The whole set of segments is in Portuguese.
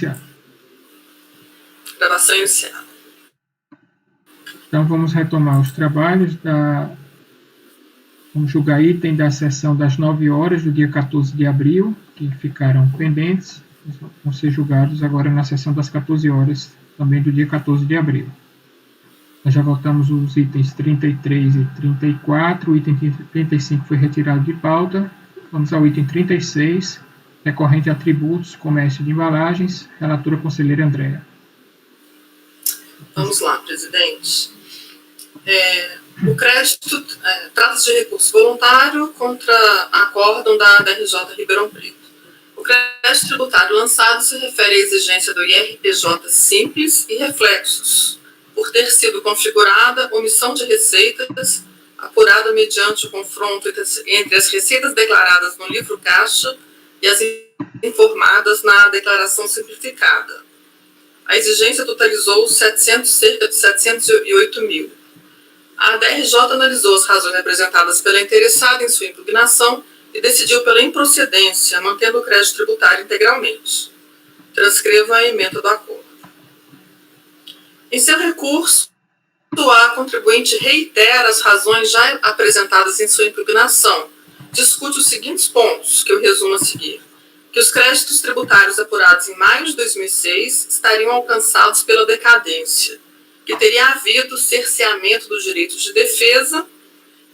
iniciada. Gravação iniciada. Então, vamos retomar os trabalhos vamos julgar item da sessão das 9 horas do dia 14 de abril, que ficaram pendentes, vão ser julgados agora na sessão das 14 horas, também do dia 14 de abril. Nós já votamos os itens 33 e 34, o item 35 foi retirado de pauta. Vamos ao item 36, recorrente a tributos, comércio de embalagens, relatora conselheira Andréa. Vamos lá, presidente. O crédito trata-se de recurso voluntário contra acórdão da RJ Ribeirão Preto. O crédito tributário lançado se refere à exigência do IRPJ simples e reflexos, por ter sido configurada omissão de receitas apurada mediante o confronto entre as receitas declaradas no livro caixa e as informadas na declaração simplificada. A exigência totalizou cerca de 708 mil. A DRJ analisou as razões apresentadas pela interessada em sua impugnação e decidiu pela improcedência, mantendo o crédito tributário integralmente. Transcreva a ementa do acordo. Em seu recurso, a contribuinte reitera as razões já apresentadas em sua impugnação. Discute os seguintes pontos, que eu resumo a seguir. Que os créditos tributários apurados em maio de 2006 estariam alcançados pela decadência, que teria havido cerceamento dos direitos de defesa,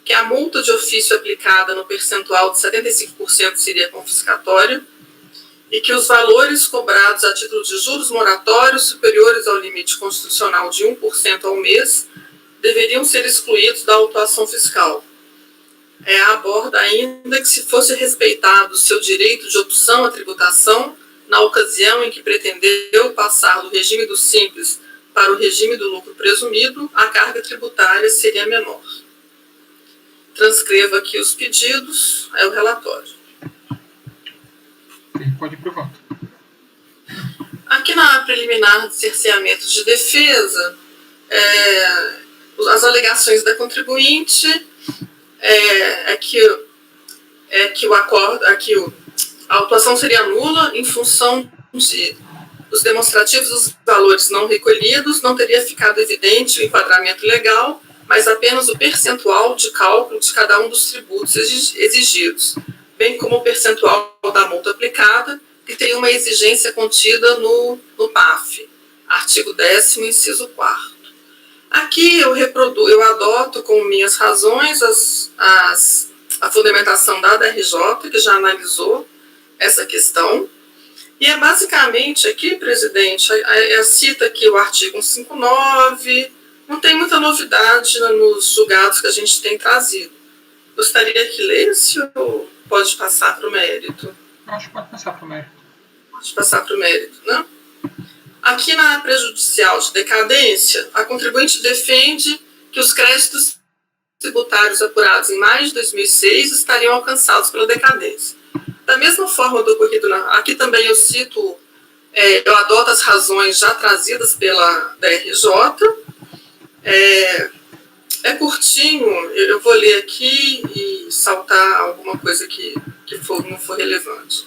que a multa de ofício aplicada no percentual de 75% seria confiscatória, e que os valores cobrados a título de juros moratórios superiores ao limite constitucional de 1% ao mês deveriam ser excluídos da autuação fiscal. Aborda ainda que, se fosse respeitado o seu direito de opção à tributação, na ocasião em que pretendeu passar do regime do simples para o regime do lucro presumido, a carga tributária seria menor. Transcreva aqui os pedidos, o relatório. Pode ir para o voto. Aqui na preliminar de cerceamento de defesa, as alegações da contribuinte que o acordo, a autuação seria nula em função de os demonstrativos dos valores não recolhidos, não teria ficado evidente o enquadramento legal, mas apenas o percentual de cálculo de cada um dos tributos exigidos, bem como o percentual da multa aplicada, que tem uma exigência contida no PAF, artigo 10º, inciso 4º. Aqui eu adoto como minhas razões a fundamentação da DRJ, que já analisou essa questão, e basicamente aqui, presidente, cita aqui o artigo 159, não tem muita novidade nos julgados que a gente tem trazido. Gostaria que lesse ou pode passar para o mérito? Acho que pode passar para o mérito. Pode passar para o mérito, né? Aqui na prejudicial de decadência, a contribuinte defende que os créditos tributários apurados em maio de 2006 estariam alcançados pela decadência. Da mesma forma do ocorrido aqui também eu cito, eu adoto as razões já trazidas pela DRJ. Curtinho, eu vou ler aqui e saltar alguma coisa que não for relevante.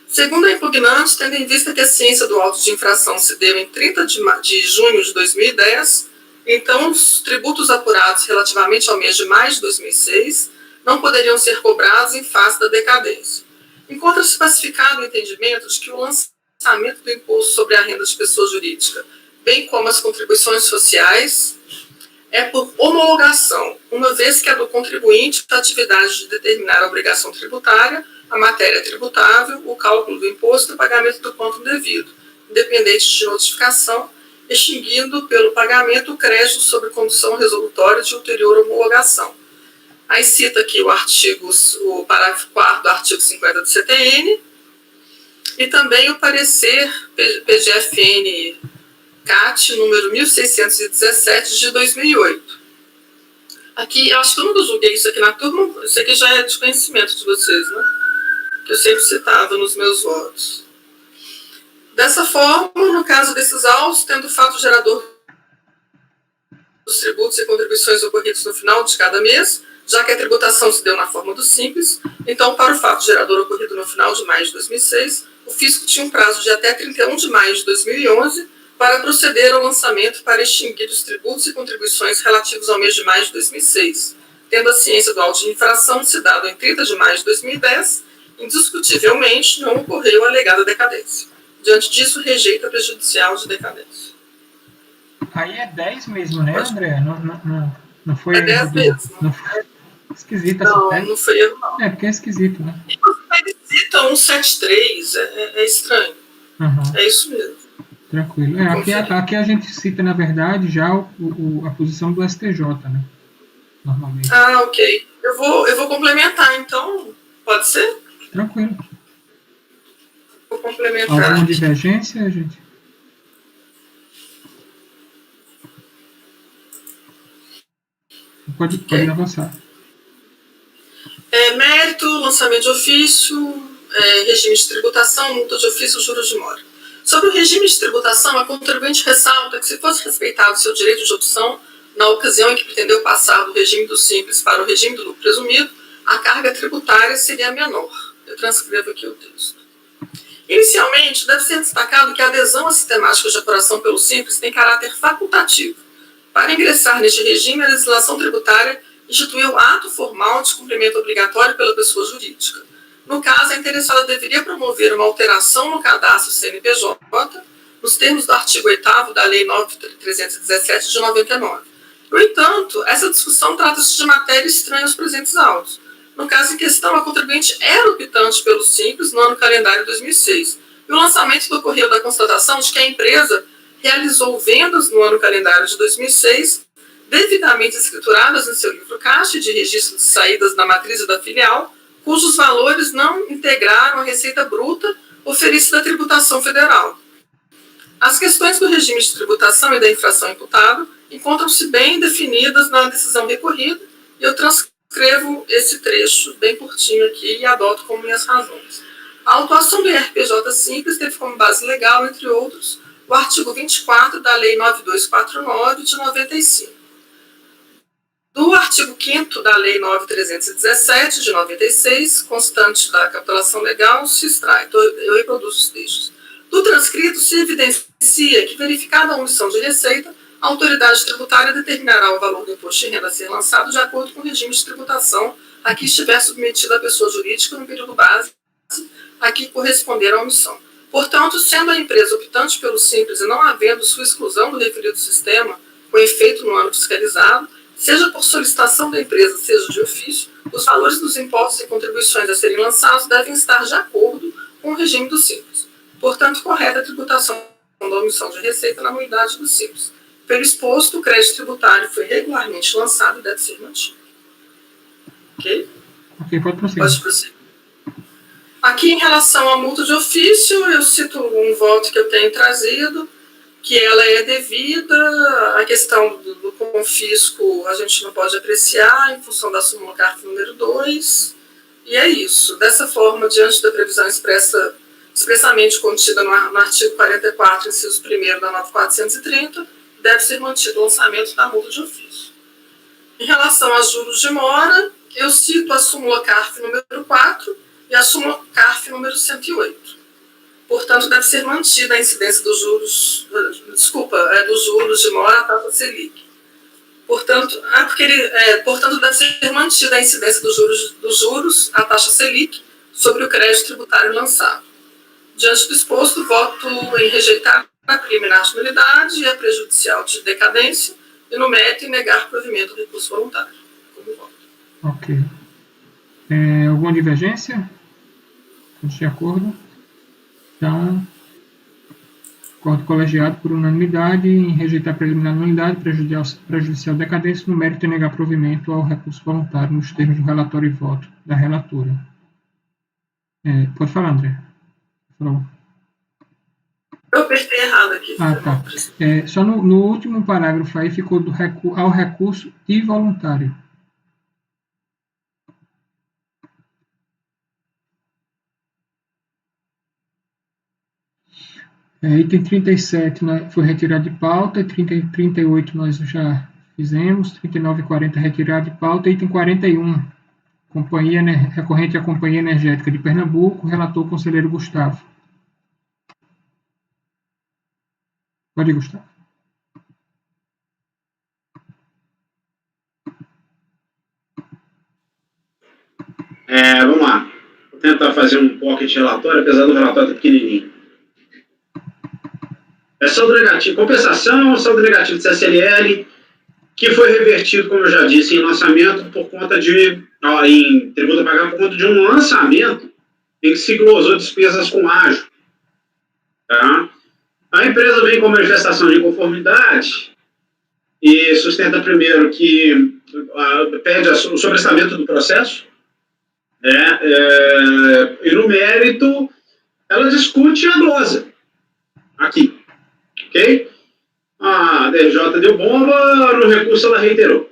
Segundo a impugnante, tendo em vista que a ciência do auto de infração se deu em 30 de junho de 2010, então os tributos apurados relativamente ao mês de maio de 2006 não poderiam ser cobrados em face da decadência. Encontra-se pacificado o entendimento de que o lançamento do imposto sobre a renda de pessoa jurídica, bem como as contribuições sociais, é por homologação, uma vez que é do contribuinte a atividade de determinar a obrigação tributária, a matéria tributável, o cálculo do imposto e o pagamento do quantum devido, independente de notificação, extinguindo pelo pagamento o crédito sobre condução resolutória de ulterior homologação. Aí cita aqui o parágrafo 4º do artigo 50 do CTN e também o parecer PGFN CAT número 1617 de 2008. Aqui, eu acho que eu nunca julguei isso aqui na turma, isso aqui já é de conhecimento de vocês, né? Que eu sempre citava nos meus votos. Dessa forma, no caso desses autos, tendo o fato gerador dos tributos e contribuições ocorridos no final de cada mês, já que a tributação se deu na forma do simples, então, para o fato gerador ocorrido no final de maio de 2006, o fisco tinha um prazo de até 31 de maio de 2011 para proceder ao lançamento para extinguir os tributos e contribuições relativos ao mês de maio de 2006, tendo a ciência do auto de infração se dado em 30 de maio de 2010, indiscutivelmente não ocorreu a alegada decadência. Diante disso, rejeita a prejudicial de decadência. Aí é 10 mesmo, né, André? Não foi é 10 mesmo. Não foi esquisito não, essa não foi erro, não. É, porque é esquisito, né? E você cita 173, é estranho. Uhum. É isso mesmo. Tranquilo. Aqui a gente cita, na verdade, já a posição do STJ, né? Normalmente. Ah, ok. Eu vou complementar, então. Pode ser? Tranquilo. Vou complementar. Alguma divergência, gente? Pode avançar. Mérito, lançamento de ofício, regime de tributação, multa de ofício, juros de mora. Sobre o regime de tributação, a contribuinte ressalta que, se fosse respeitado seu direito de opção, na ocasião em que pretendeu passar do regime do simples para o regime do lucro presumido, a carga tributária seria menor. Eu transcrevo aqui o texto. Inicialmente, deve ser destacado que a adesão à sistemática de apuração pelo simples tem caráter facultativo. Para ingressar neste regime, a legislação tributária instituiu ato formal de cumprimento obrigatório pela pessoa jurídica. No caso, a interessada deveria promover uma alteração no cadastro CNPJ, nos termos do artigo 8º da Lei 9.317 de 99. No entanto, essa discussão trata-se de matéria estranha aos presentes autos. No caso em questão, a contribuinte era optante pelo Simples no ano calendário 2006, e o lançamento ocorreu da constatação de que a empresa realizou vendas no ano calendário de 2006, devidamente escrituradas em seu livro caixa de registro de saídas da matriz e da filial, cujos valores não integraram a receita bruta oferecida da tributação federal. As questões do regime de tributação e da infração imputável encontram-se bem definidas na decisão recorrida, e eu transcrevo esse trecho bem curtinho aqui e adoto como minhas razões. A autuação do IRPJ Simples teve como base legal, entre outros, o artigo 24 da Lei 9249 de 95. Do artigo 5º da Lei 9.317 de 96, constante da capitulação legal, se extrai. Eu reproduzo os textos. Do transcrito se evidencia que, verificada a omissão de receita, a autoridade tributária determinará o valor do imposto de renda a ser lançado de acordo com o regime de tributação a que estiver submetida a pessoa jurídica no período base a que corresponder à omissão. Portanto, sendo a empresa optante pelo Simples e não havendo sua exclusão do referido sistema com efeito no ano fiscalizado, seja por solicitação da empresa, seja de ofício, os valores dos impostos e contribuições a serem lançados devem estar de acordo com o regime do Simples. Portanto, correta a tributação da omissão de receita na anuidade do Simples. Pelo exposto, o crédito tributário foi regularmente lançado e deve ser mantido. Ok? Ok, pode prosseguir. Pode prosseguir. Aqui, em relação à multa de ofício, eu cito um voto que eu tenho trazido, que ela é devida. A questão do confisco a gente não pode apreciar em função da súmula CARF número 2, e é isso. Dessa forma, diante da previsão expressamente contida no artigo 44, inciso 1º da 9430, deve ser mantido o lançamento da multa de ofício. Em relação aos juros de mora, eu cito a súmula CARF número 4 e a súmula CARF número 108. Portanto, deve ser mantida a incidência dos juros, dos juros de mora à taxa Selic. Portanto, deve ser mantida a incidência dos juros à taxa Selic sobre o crédito tributário lançado. Diante do exposto, voto em rejeitar a preliminar de nulidade e a prejudicial de decadência, e no mérito em negar provimento do recurso voluntário. Como voto. Ok. Alguma divergência? Todos de acordo? Então, acordo colegiado por unanimidade em rejeitar a preliminar nulidade, prejudicial decadência, no mérito em negar provimento ao recurso voluntário nos termos do relatório e voto da relatora. Pode falar, André. Falou. Eu apertei errado aqui. Tá. Só no último parágrafo aí ficou ao recurso involuntário. Item 37 foi retirado de pauta, 38 nós já fizemos, 39 e 40 retirado de pauta, item 41, recorrente à Companhia Energética de Pernambuco, relator o conselheiro Gustavo. Pode, Gustavo. Vamos lá. Vou tentar fazer um pocket relatório, apesar do relatório estar pequenininho. Saldo negativo. Compensação, saldo negativo de CSLL, que foi revertido, como eu já disse, em lançamento por conta em tributo a pagar por conta de um lançamento em que se glosou despesas com ágio. Tá? A empresa vem com manifestação de inconformidade e sustenta primeiro que pede o sobrestamento do processo, e no mérito ela discute a glosa aqui, ok? A DRJ deu bomba, no recurso ela reiterou.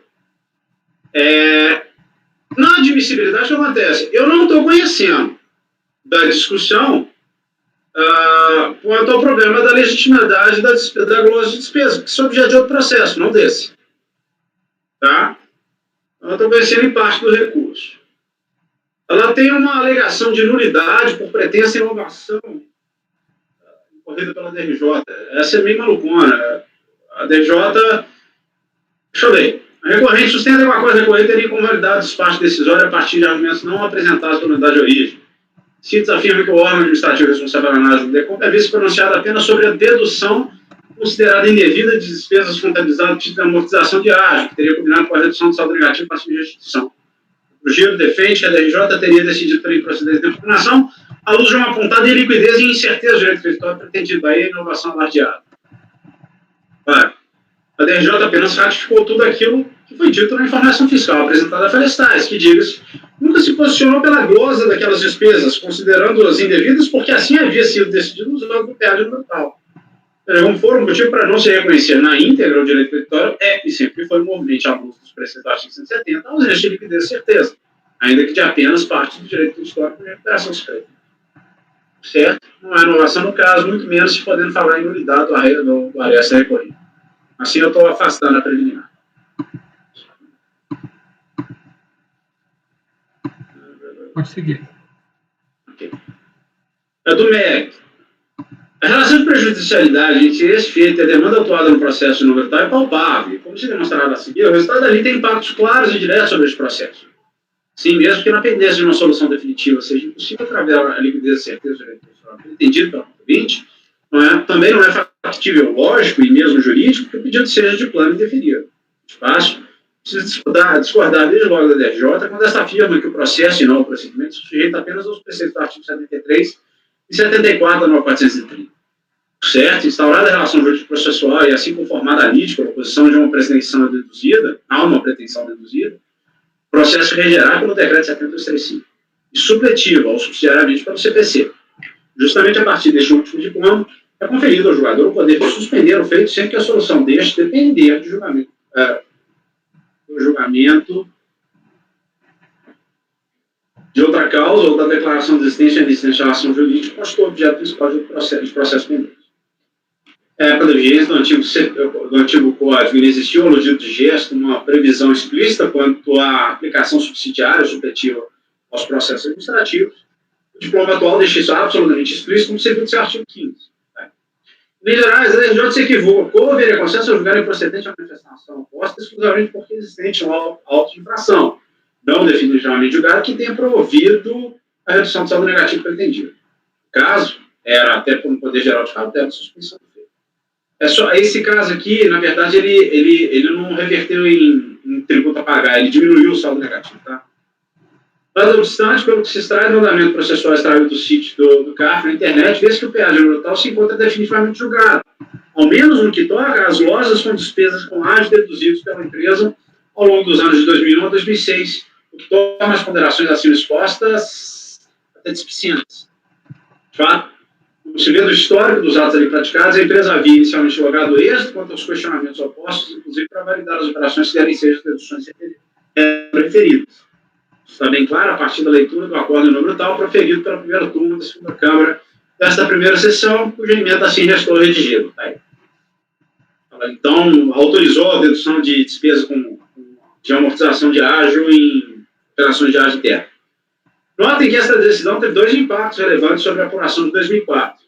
Na admissibilidade, o que acontece? Eu não estou conhecendo da discussão quanto ao problema da legitimidade da glosa de despesa, que isso é objeto de outro processo, não desse. Tá? Eu estou conhecendo em parte do recurso. Ela tem uma alegação de nulidade por pretensa inovação corrida pela DRJ. Essa é meio malucona. A DRJ, deixa eu ver. A recorrente sustenta que uma coisa recorrente teria inconvalidado o despacho decisório a partir de argumentos não apresentados pela unidade de origem. CITES afirma que o órgão administrativo responsável pela análise do DECOMP é visto pronunciado apenas sobre a dedução considerada indevida de despesas contabilizadas de amortização de ágio, que teria combinado com a redução do saldo negativo para a restituição. O Giro defende que a DRJ teria decidido pela improcedência da impugnação à luz de uma apontada iliquidez e incerteza do direito creditório pretendido aí a inovação alardeada. Claro, a DRJ apenas ratificou tudo aquilo que foi dito na informação fiscal apresentada a Felestais, que, diga-se, nunca se posicionou pela glosa daquelas despesas, considerando-as indevidas, porque assim havia sido decidido nos órgãos do PEAD no total. Como for, um motivo para não se reconhecer na íntegra o direito creditório e sempre foi movimento à luz dos preceitos do artigo 170, a ausência de liquidez e certeza, ainda que de apenas parte do direito creditório de recuperação de crédito. Certo? Não há inovação no caso, muito menos se podendo falar em nulidade do Aresta recorrido. Assim eu estou afastando a preliminar. Pode seguir. Okay. Do mérito. A relação de prejudicialidade entre esse feito e a demanda atuada no processo de número tal é palpável. Como se demonstrará a seguir, o resultado dali tem impactos claros e diretos sobre esse processo. Sim, mesmo que na pendência de uma solução definitiva seja impossível através da liquidez e certeza do direito entendido pelo contribuinte, também não é factível, lógico e mesmo jurídico que o pedido seja de plano indeferido. Fácil. Precisa discordar desde logo da DRJ quando esta afirma que o processo e não o procedimento se sujeita apenas aos preceitos do artigo 73 e 74 da norma 430. Certo? Instaurada a relação jurídico-processual e assim conformada a lide pela oposição de uma pretensão deduzida, o processo regerá pelo decreto 7235 e supletivo ou subsidiariamente pelo CPC. Justamente a partir deste último diploma, é conferido ao julgador o poder de suspender o feito sempre que a solução deste depender do julgamento de outra causa ou da declaração de existência e inexistência de relação jurídica constitui o objeto principal de processo pendente. Pela vigência do antigo código, ele existiu, aludido de gesto, uma previsão explícita quanto à aplicação subsidiária supletiva aos processos administrativos. O diploma atual deixa isso absolutamente explícito, como se viu no seu artigo 15. Em gerais, a DRJ se equivocou ou haveria consenso ao julgar improcedente a manifestação oposta exclusivamente porque existente um auto de infração, não definitivamente julgado, que tenha promovido a redução do saldo negativo pretendido. O caso era, até por um poder geral de cautela, suspensão do feito. Esse caso aqui, na verdade, ele não reverteu em tributo a pagar, ele diminuiu o saldo negativo, tá? Não obstante, pelo que se extrai do andamento processual extraído do sítio do CARF na internet, vê-se que o PA de brutal se encontra definitivamente julgado, ao menos no que toca às lojas com despesas com ágio deduzidos pela empresa ao longo dos anos de 2001 a 2006, o que torna as ponderações acima expostas até displicentes. De fato, como se vê do histórico dos atos ali praticados, a empresa havia inicialmente logrado êxito quanto aos questionamentos opostos, inclusive para validar as operações que derem seja as deduções referidas. Está bem claro a partir da leitura do acordo em número tal, proferido pela primeira turma da segunda Câmara desta primeira sessão, cujo emenda assim restou redigido. Tá? Então, autorizou a dedução de despesa de amortização de ágio em operações de ágio interno. Notem que esta decisão teve dois impactos relevantes sobre a apuração de 2004.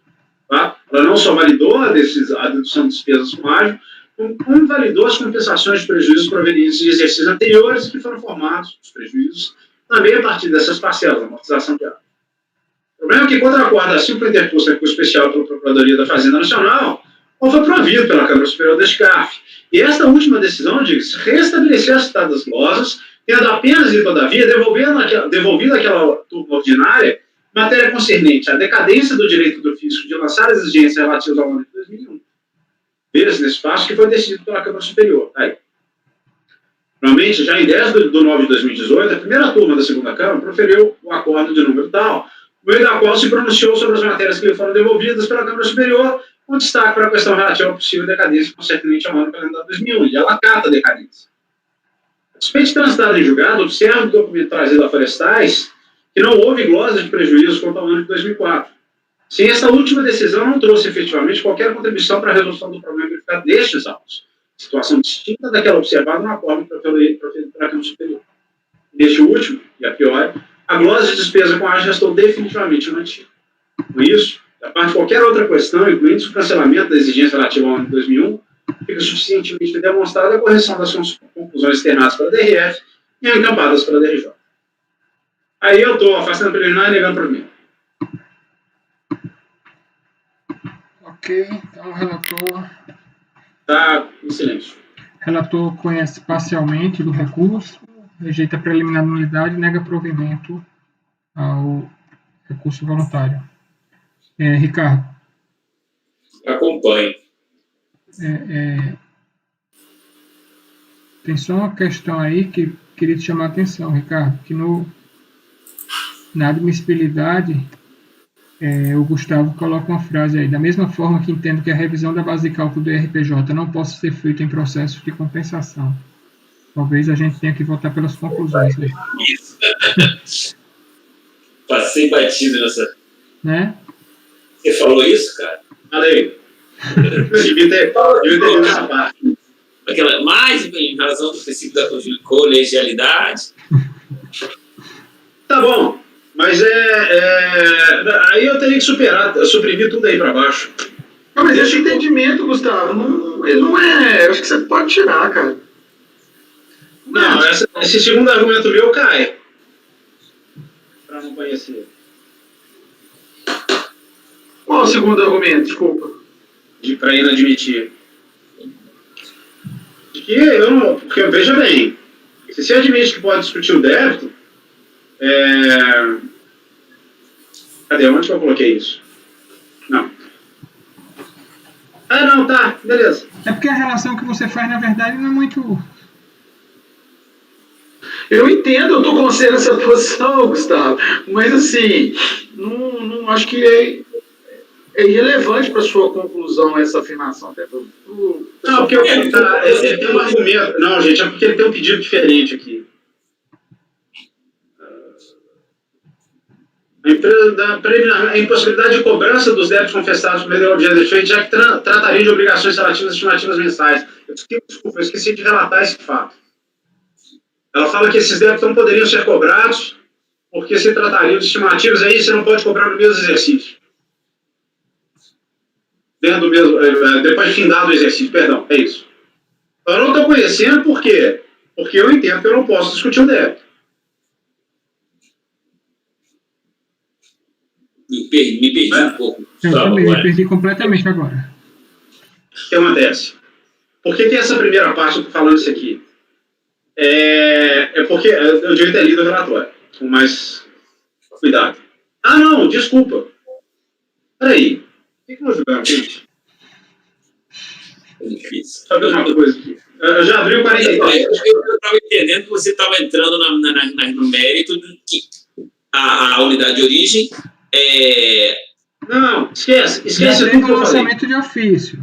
Tá? Ela não só validou a dedução de despesas com ágio, como validou as compensações de prejuízos provenientes de exercícios anteriores que foram formados, os prejuízos, também a partir dessas parcelas, a amortização de ágio. O problema é que, quando a acorda assim foi interposto recurso especial pela Procuradoria da Fazenda Nacional, ou foi provido pela Câmara Superior da SCAF. E esta última decisão, diz, restabeleceu as citadas glosas, tendo apenas e todavia devolvido àquela turma ordinária matéria concernente à decadência do direito do fisco de lançar as exigências relativas ao ano de 2001. Veja nesse passo que foi decidido pela Câmara Superior. Aí. Normalmente, já em 10 de 9 de 2018, a primeira turma da segunda Câmara proferiu o acordo de número tal, no meio da qual se pronunciou sobre as matérias que lhe foram devolvidas pela Câmara Superior, com destaque para a questão relativa à possível decadência concernente ao ano calendário 2001, e ela acata a decadência. A despeito de transitado em julgado, observa o documento trazido a Florestais que não houve glosa de prejuízo quanto ao ano de 2004. Sem essa última decisão, não trouxe efetivamente qualquer contribuição para a resolução do problema verificado destes autos, situação distinta daquela observada no acordo proferido pela Câmara Superior. Neste último, e a pior, a glosa de despesa com ágio restou definitivamente mantida. Com isso, da parte de qualquer outra questão, incluindo o cancelamento da exigência relativa ao ano de 2001, fica suficientemente demonstrada a correção das conclusões externadas pela DRF e encampadas pela DRJ. Aí eu estou afastando a preliminar e negando o provimento. Ok, então o relator... Está em silêncio. O relator conhece parcialmente do recurso, rejeita a preliminar nulidade e nega provimento ao recurso voluntário. Ricardo. Acompanhe. Tem só uma questão aí que queria te chamar a atenção, Ricardo, que na admissibilidade, o Gustavo coloca uma frase aí: da mesma forma que entendo que a revisão da base de cálculo do RPJ não possa ser feita em processo de compensação. Talvez a gente tenha que voltar pelas conclusões. Né? Isso. Passei batido nessa... Né? Você falou isso, cara? Falei. Devia ter visto essa parte. Mais em razão do princípio da colegialidade. Tá bom, mas aí eu teria que suprimir tudo aí para baixo. Não, mas esse entendimento, Gustavo, ele não é... Acho que você pode tirar, cara. Não, esse segundo argumento meu cai. Para não conhecer. Qual o segundo argumento? Desculpa. Para inadmitir. Porque veja bem, se você admite que pode discutir o débito, cadê? Onde que eu coloquei isso? Não. Ah, não, tá, beleza. É porque a relação que você faz, na verdade, não é muito... Eu entendo, eu tô com você nessa posição, Gustavo, mas assim, não acho que é irrelevante para sua conclusão essa afirmação. Até não, porque ele tem um argumento. Não, gente, é porque ele tem um pedido diferente aqui. A impossibilidade de cobrança dos débitos confessados por meio do objeto de efeito, já que trataria de obrigações relativas às estimativas mensais. Desculpa, eu esqueci de relatar esse fato. Ela fala que esses débitos não poderiam ser cobrados porque se tratariam de estimativas, aí você não pode cobrar no mesmo exercício. Dentro do mesmo, depois de findado o exercício, perdão, é isso. Eu não estou conhecendo por quê? Porque eu entendo que eu não posso discutir o débito. Me perdi um pouco. Eu também me perdi completamente agora. O que acontece? Por que essa primeira parte eu estou falando isso aqui? É porque eu devia ter lido o relatório com mais cuidado. Ah, não, desculpa. Peraí. Por que nós jogamos, gente? É difícil. Deixa eu ver uma coisa aqui. Eu já abri o 43. Eu estava entendendo que você estava entrando no mérito de que a unidade de origem Não, esquece tudo que eu falei. Lançamento de ofício.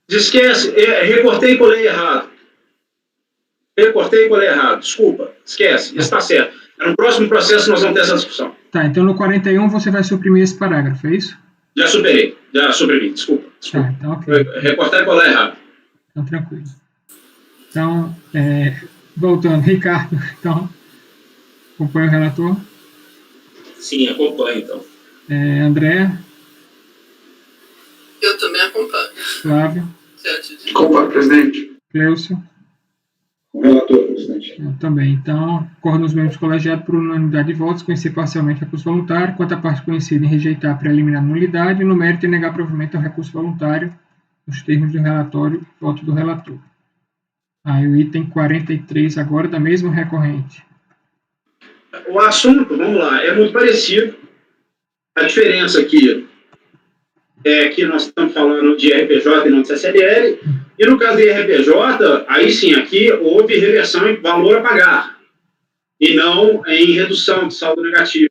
Esquece, recortei e colei errado. Desculpa, esquece, isso está certo. No próximo processo nós vamos ter essa discussão. Tá, então no 41 você vai suprimir esse parágrafo, é isso? Já suprimi, desculpa. Tá, então ok. Recortar e colar errado. Então tranquilo. Então, voltando, Ricardo, então, acompanha o relator? Sim, acompanho, então. André? Eu também acompanho. Flávio, Concordo, presidente. Cleucio. Com o relator, presidente. Eu também. Então, acordam os membros colegiados por unanimidade de votos, conhecer parcialmente o recurso voluntário, quanto à parte conhecida em rejeitar a preliminar nulidade, no mérito e negar provimento ao recurso voluntário, nos termos do relatório, voto do relator. Aí o item 43 agora da mesma recorrente. O assunto, vamos lá, é muito parecido. A diferença aqui é que nós estamos falando de RPJ e não de CCLL, e no caso de RPJ, aí sim, aqui houve reversão em valor a pagar, e não em redução de saldo negativo.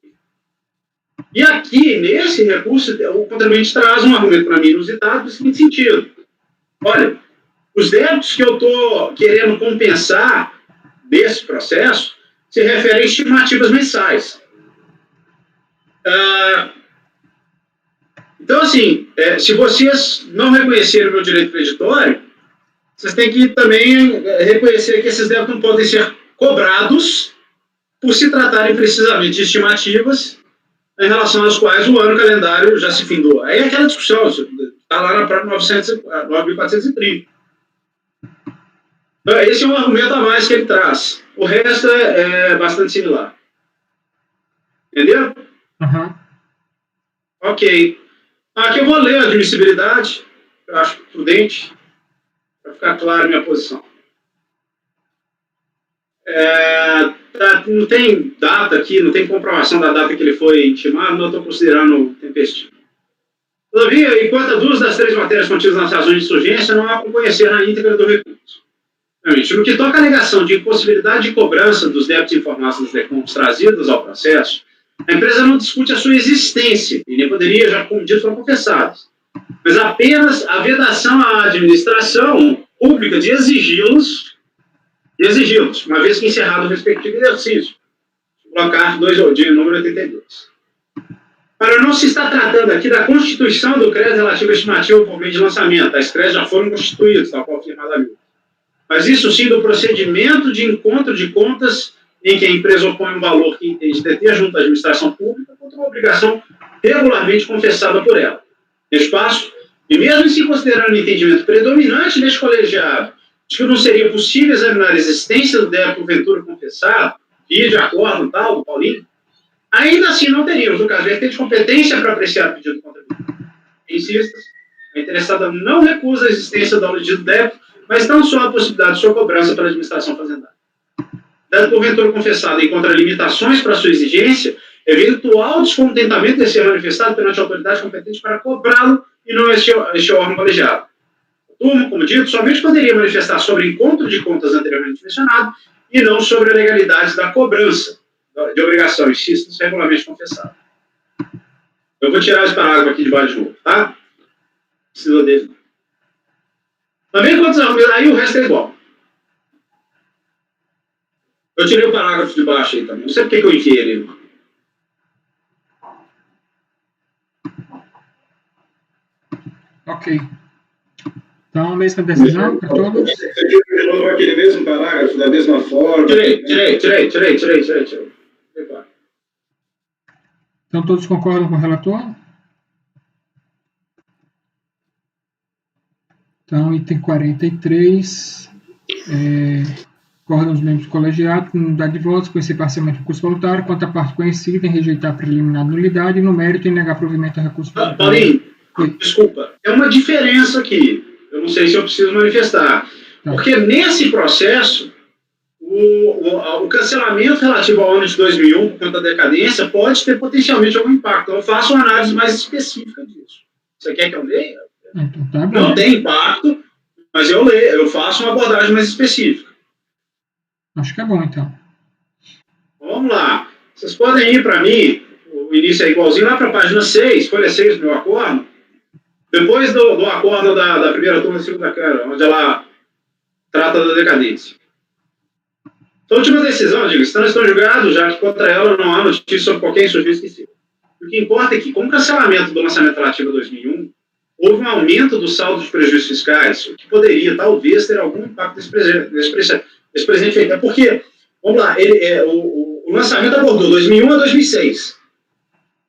E aqui, nesse recurso, o contribuinte traz um argumento para mim inusitado no seguinte sentido. Olha, os débitos que eu estou querendo compensar desse processo se referem a estimativas mensais. Então, assim, se vocês não reconhecerem o meu direito creditório, vocês têm que também reconhecer que esses débitos não podem ser cobrados por se tratarem precisamente de estimativas em relação às quais o ano calendário já se findou. Aí é aquela discussão, está lá na própria 9.430. Então, esse é um argumento a mais que ele traz. O resto é bastante similar. Entendeu? Uhum. Ok. Aqui eu vou ler a admissibilidade, eu acho prudente, para ficar clara a minha posição. Não tem data aqui, não tem comprovação da data que ele foi intimado, não estou considerando tempestivo. Todavia, enquanto a duas das três matérias contidas nas razões de insurgência, não há como conhecer na íntegra do recurso. No que toca à alegação de impossibilidade de cobrança dos débitos informados nos decompos trazidos ao processo, a empresa não discute a sua existência, e nem poderia, já como dito, foram confessados, mas apenas a vedação à administração pública de exigi-los, uma vez que encerrado o respectivo exercício. Colocar de número 82. Para não se está tratando aqui da constituição do crédito relativo à estimativa por meio de lançamento. As créditos já foram constituídos, tal qual afirmadamente. Mas isso sim do procedimento de encontro de contas em que a empresa opõe um valor que entende deter junto à administração pública contra uma obrigação regularmente confessada por ela. Neste passo, e mesmo se considerando o entendimento predominante neste colegiado de que não seria possível examinar a existência do débito porventura confessado, via de acordo tal, do Paulinho, ainda assim não teríamos, no caso, vertente competência para apreciar o pedido do contribuinte. Insista, a interessada não recusa a existência do aludido débito, mas não só a possibilidade de sua cobrança pela administração fazendária. Dado porventura confessado encontra limitações para sua exigência, eventual descontentamento deve ser manifestado perante a autoridade competente para cobrá-lo e não este órgão colegiado. A turma, como dito, somente poderia manifestar sobre encontro de contas anteriormente mencionado e não sobre a legalidade da cobrança de obrigação, insisto, no regulamento confessado. Eu vou tirar esse parágrafo aqui de baixo de novo, tá? Precisa dele. Também quantos argumentos, aí o resto é igual. Eu tirei o parágrafo de baixo aí também. Não sei porque que eu enfiei ele. Ok. Então, a mesma decisão para todos? Você tirou de novo aquele mesmo parágrafo, da mesma forma? Tirei. Então, todos concordam com o relator? Então, item 43, acordam os membros colegiados, com unidade de votos, conhecer parcialmente o recurso voluntário, quanto à parte conhecida em rejeitar a preliminar nulidade e no mérito em negar provimento ao recurso voluntário. Paulinho, desculpa, é uma diferença aqui. Eu não sei se eu preciso manifestar. Tá. Porque nesse processo, o cancelamento relativo ao ano de 2001, por conta da decadência, pode ter potencialmente algum impacto. Então, eu faço uma análise mais específica disso. Você quer que eu leia? Então, tá bom. Não tem impacto, mas eu faço uma abordagem mais específica. Acho que é bom, então. Vamos lá. Vocês podem ir para mim, o início é igualzinho, lá para a página 6, folha 6 do meu acordo. Depois do acordo da primeira turma da segunda Câmara, onde ela trata da decadência. A última decisão, digo, estão julgados, já que contra ela não há notícia sobre qualquer insurgência esquecida. O que importa é que, com o cancelamento do lançamento relativo a 2001, houve um aumento do saldo de prejuízos fiscais, o que poderia, talvez, ter algum impacto nesse presente feito. É porque, vamos lá, o lançamento abordou 2001 a 2006.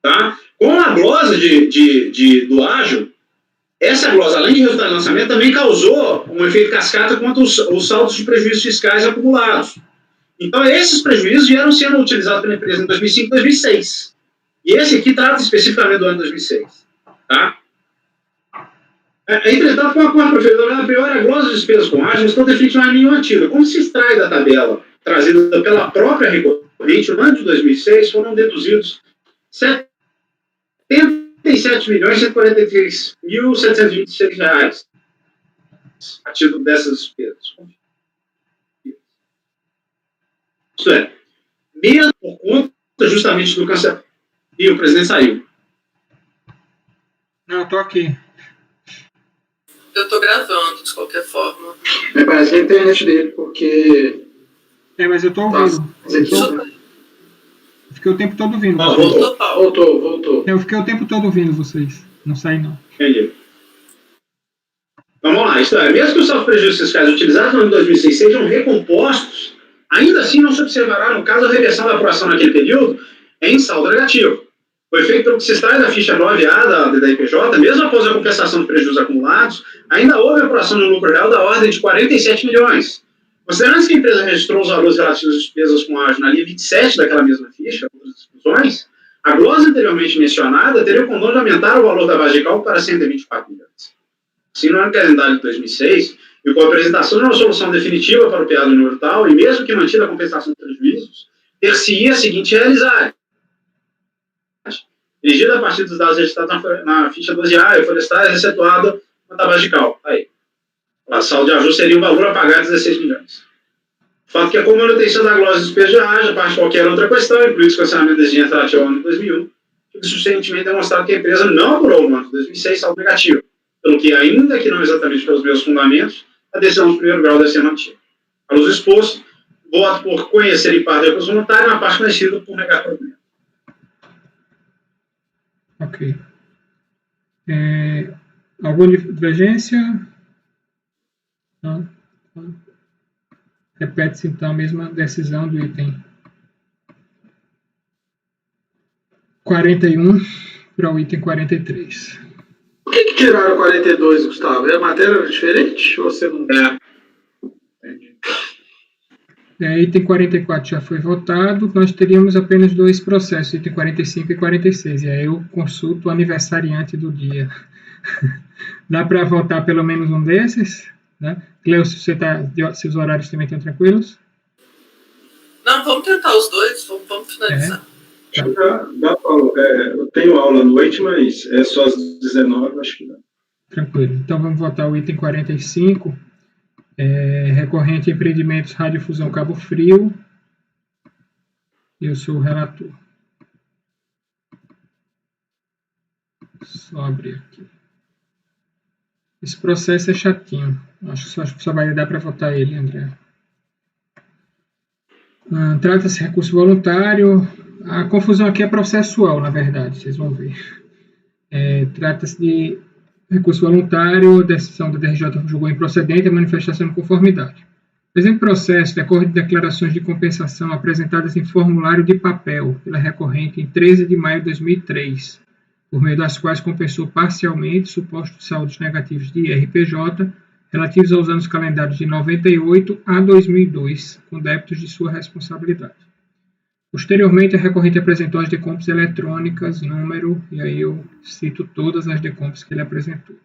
Tá? Com a glosa do ágio, essa glosa, além de resultado de lançamento, também causou um efeito cascata quanto aos saldos de prejuízos fiscais acumulados. Então, esses prejuízos vieram sendo utilizados pela empresa em 2005 e 2006. E esse aqui trata especificamente do ano 2006. Tá? Entretanto, com a conta professora, a pior a glosa de despesas com ágio estão definitivamente nenhuma ativa. Como se extrai da tabela trazida pela própria recorrente, no ano de 2006 foram deduzidos 77.143.726 reais a título dessas despesas. Isso é, mesmo por conta justamente do cancelamento. E o presidente saiu. Não, eu tô aqui. Eu estou gravando, de qualquer forma. Parece que é a internet dele, porque... Mas eu tô ouvindo. Fiquei o tempo todo ouvindo. Voltou. Eu fiquei o tempo todo ouvindo vocês. Não saí, não. Entendi. Vamos lá. Isto é, mesmo que os saldos prejuízos fiscais utilizados no ano de 2006 sejam recompostos, ainda assim não se observará, no caso, a reversão da apuração naquele período em saldo negativo. Foi feito pelo que se extrai da ficha 9A da IPJ, mesmo após a compensação dos prejuízos acumulados, ainda houve apuração no lucro real da ordem de 47 milhões. Considerando que a empresa registrou os valores relativos às despesas com ágio na linha 27 daquela mesma ficha, outras discussões, a glosa anteriormente mencionada teria o condão de aumentar o valor da base de cálculo para 124 milhões. Assim, no ano calendário de 2006, e com a apresentação de uma solução definitiva para o PA do número tal, e mesmo que mantida a compensação de prejuízos, ter-se-ia a seguinte realidade. Dirigida a partir dos dados registrados na ficha 12A, e florestais excetuada na tabela de cálculo. Aí. A saldo de ajuste seria um valor a pagar de 16 milhões. O fato que a manutenção da glosa de despesa de ágio, a parte de qualquer outra questão, incluindo o cancelamento da exigência relativa ao ano de 2001, fica suficientemente demonstrado que a empresa não apurou no ano de 2006 saldo negativo, pelo que, ainda que não exatamente pelos meus fundamentos, a decisão de primeiro grau deve ser mantida. À luz exposto, voto por conhecer em parte o recurso voluntário, na parte conhecida por negar problema. Ok. Alguma divergência? Não. Repete-se, então, a mesma decisão do item 41 para o item 43. Por que tiraram 42, Gustavo? A matéria era diferente? Ou você não... Entendi. Item 44 já foi votado. Nós teríamos apenas dois processos, item 45 e 46. E aí eu consulto o aniversariante do dia. Dá para votar pelo menos um desses? Né? Cleucio, seus horários também estão tranquilos? Não, vamos tentar os dois, vamos finalizar. Dá, Paulo. Eu tenho aula à noite, mas é só às 19, acho que dá. Tranquilo. Então vamos votar o item 45, recorrente a empreendimentos Radiofusão Cabo Frio. Eu sou o relator. Só abrir aqui. Esse processo é chatinho. Acho que só vai dar para votar ele, André. Trata-se de recurso voluntário. A confusão aqui é processual, na verdade, vocês vão ver. Trata-se de recurso voluntário, decisão da DRJ julgou improcedente a manifestação de conformidade. O presente processo decorre de declarações de compensação apresentadas em formulário de papel pela recorrente em 13 de maio de 2003, por meio das quais compensou parcialmente supostos saldos negativos de IRPJ relativos aos anos calendários de 98 a 2002, com débitos de sua responsabilidade. Posteriormente, a recorrente apresentou as decompes eletrônicas, número, e aí eu cito todas as decompes que ele apresentou.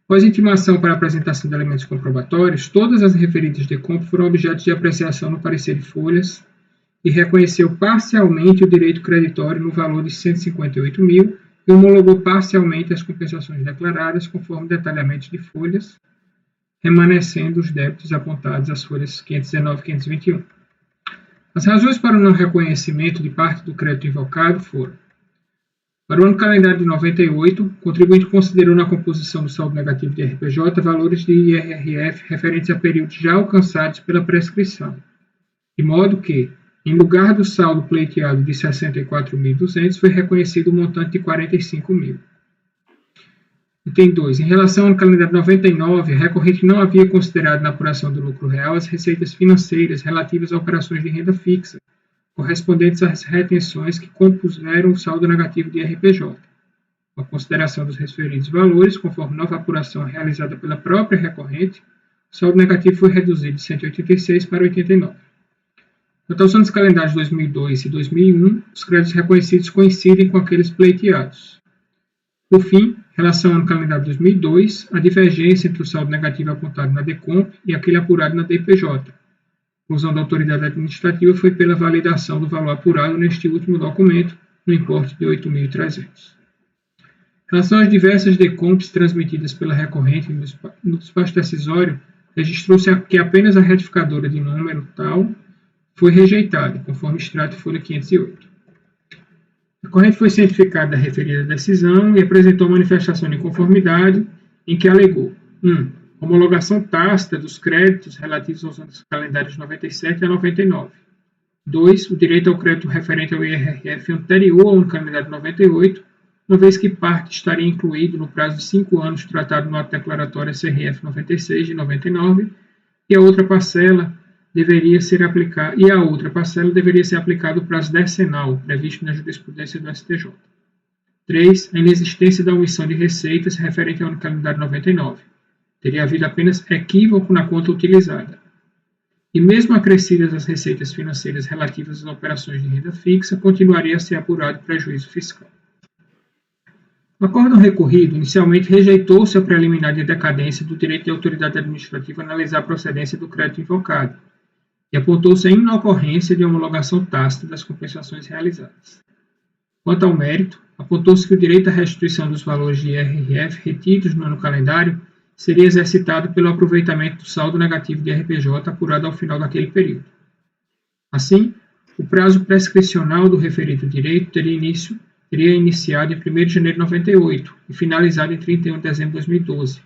Após intimação para a apresentação de elementos comprobatórios, todas as referidas decompes foram objeto de apreciação no parecer de folhas e reconheceu parcialmente o direito creditório no valor de 158 mil e homologou parcialmente as compensações declaradas conforme detalhamento de folhas, remanescendo os débitos apontados às folhas 519 e 521. As razões para o não reconhecimento de parte do crédito invocado foram: para o ano calendário de 98, o contribuinte considerou na composição do saldo negativo de RPJ valores de IRRF referentes a períodos já alcançados pela prescrição, de modo que, em lugar do saldo pleiteado de 64.200, foi reconhecido o montante de 45 mil. Item 2. Em relação ao calendário 99, a recorrente não havia considerado na apuração do lucro real as receitas financeiras relativas a operações de renda fixa, correspondentes às retenções que compuseram o saldo negativo de RPJ. Com a consideração dos referidos valores, conforme nova apuração realizada pela própria recorrente, o saldo negativo foi reduzido de 186 para 89. Quanto aos anos calendários 2002 e 2001, os créditos reconhecidos coincidem com aqueles pleiteados. Por fim, em relação ao ano calendário 2002, a divergência entre o saldo negativo apontado na DECOMP e aquele apurado na DPJ. A conclusão da autoridade administrativa foi pela validação do valor apurado neste último documento, no importe de 8.300. Em relação às diversas DECOMPs transmitidas pela recorrente no despacho decisório, registrou-se que apenas a retificadora de número tal foi rejeitada, conforme extrato folha 508. A recorrente foi cientificada da referida decisão e apresentou manifestação de inconformidade em que alegou 1. Homologação tácita dos créditos relativos aos anos calendários 97 a 99. 2. O direito ao crédito referente ao IRRF anterior ao ano calendário 98, uma vez que parte estaria incluído no prazo de 5 anos tratado no ato declaratório SRF 96 de 99, e a outra parcela deveria ser aplicada o prazo decenal previsto na jurisprudência do STJ. 3. A inexistência da omissão de receitas referente ao ano calendário 99. Teria havido apenas equívoco na conta utilizada. E mesmo acrescidas as receitas financeiras relativas às operações de renda fixa, continuaria a ser apurado prejuízo fiscal. O acórdão recorrido inicialmente rejeitou-se a preliminar de decadência do direito de autoridade administrativa a analisar a procedência do crédito invocado, e apontou-se a inocorrência de homologação tácita das compensações realizadas. Quanto ao mérito, apontou-se que o direito à restituição dos valores de IRRF retidos no ano calendário seria exercitado pelo aproveitamento do saldo negativo de RPJ apurado ao final daquele período. Assim, o prazo prescricional do referido direito teria iniciado em 1º de janeiro de 98 e finalizado em 31 de dezembro de 2012,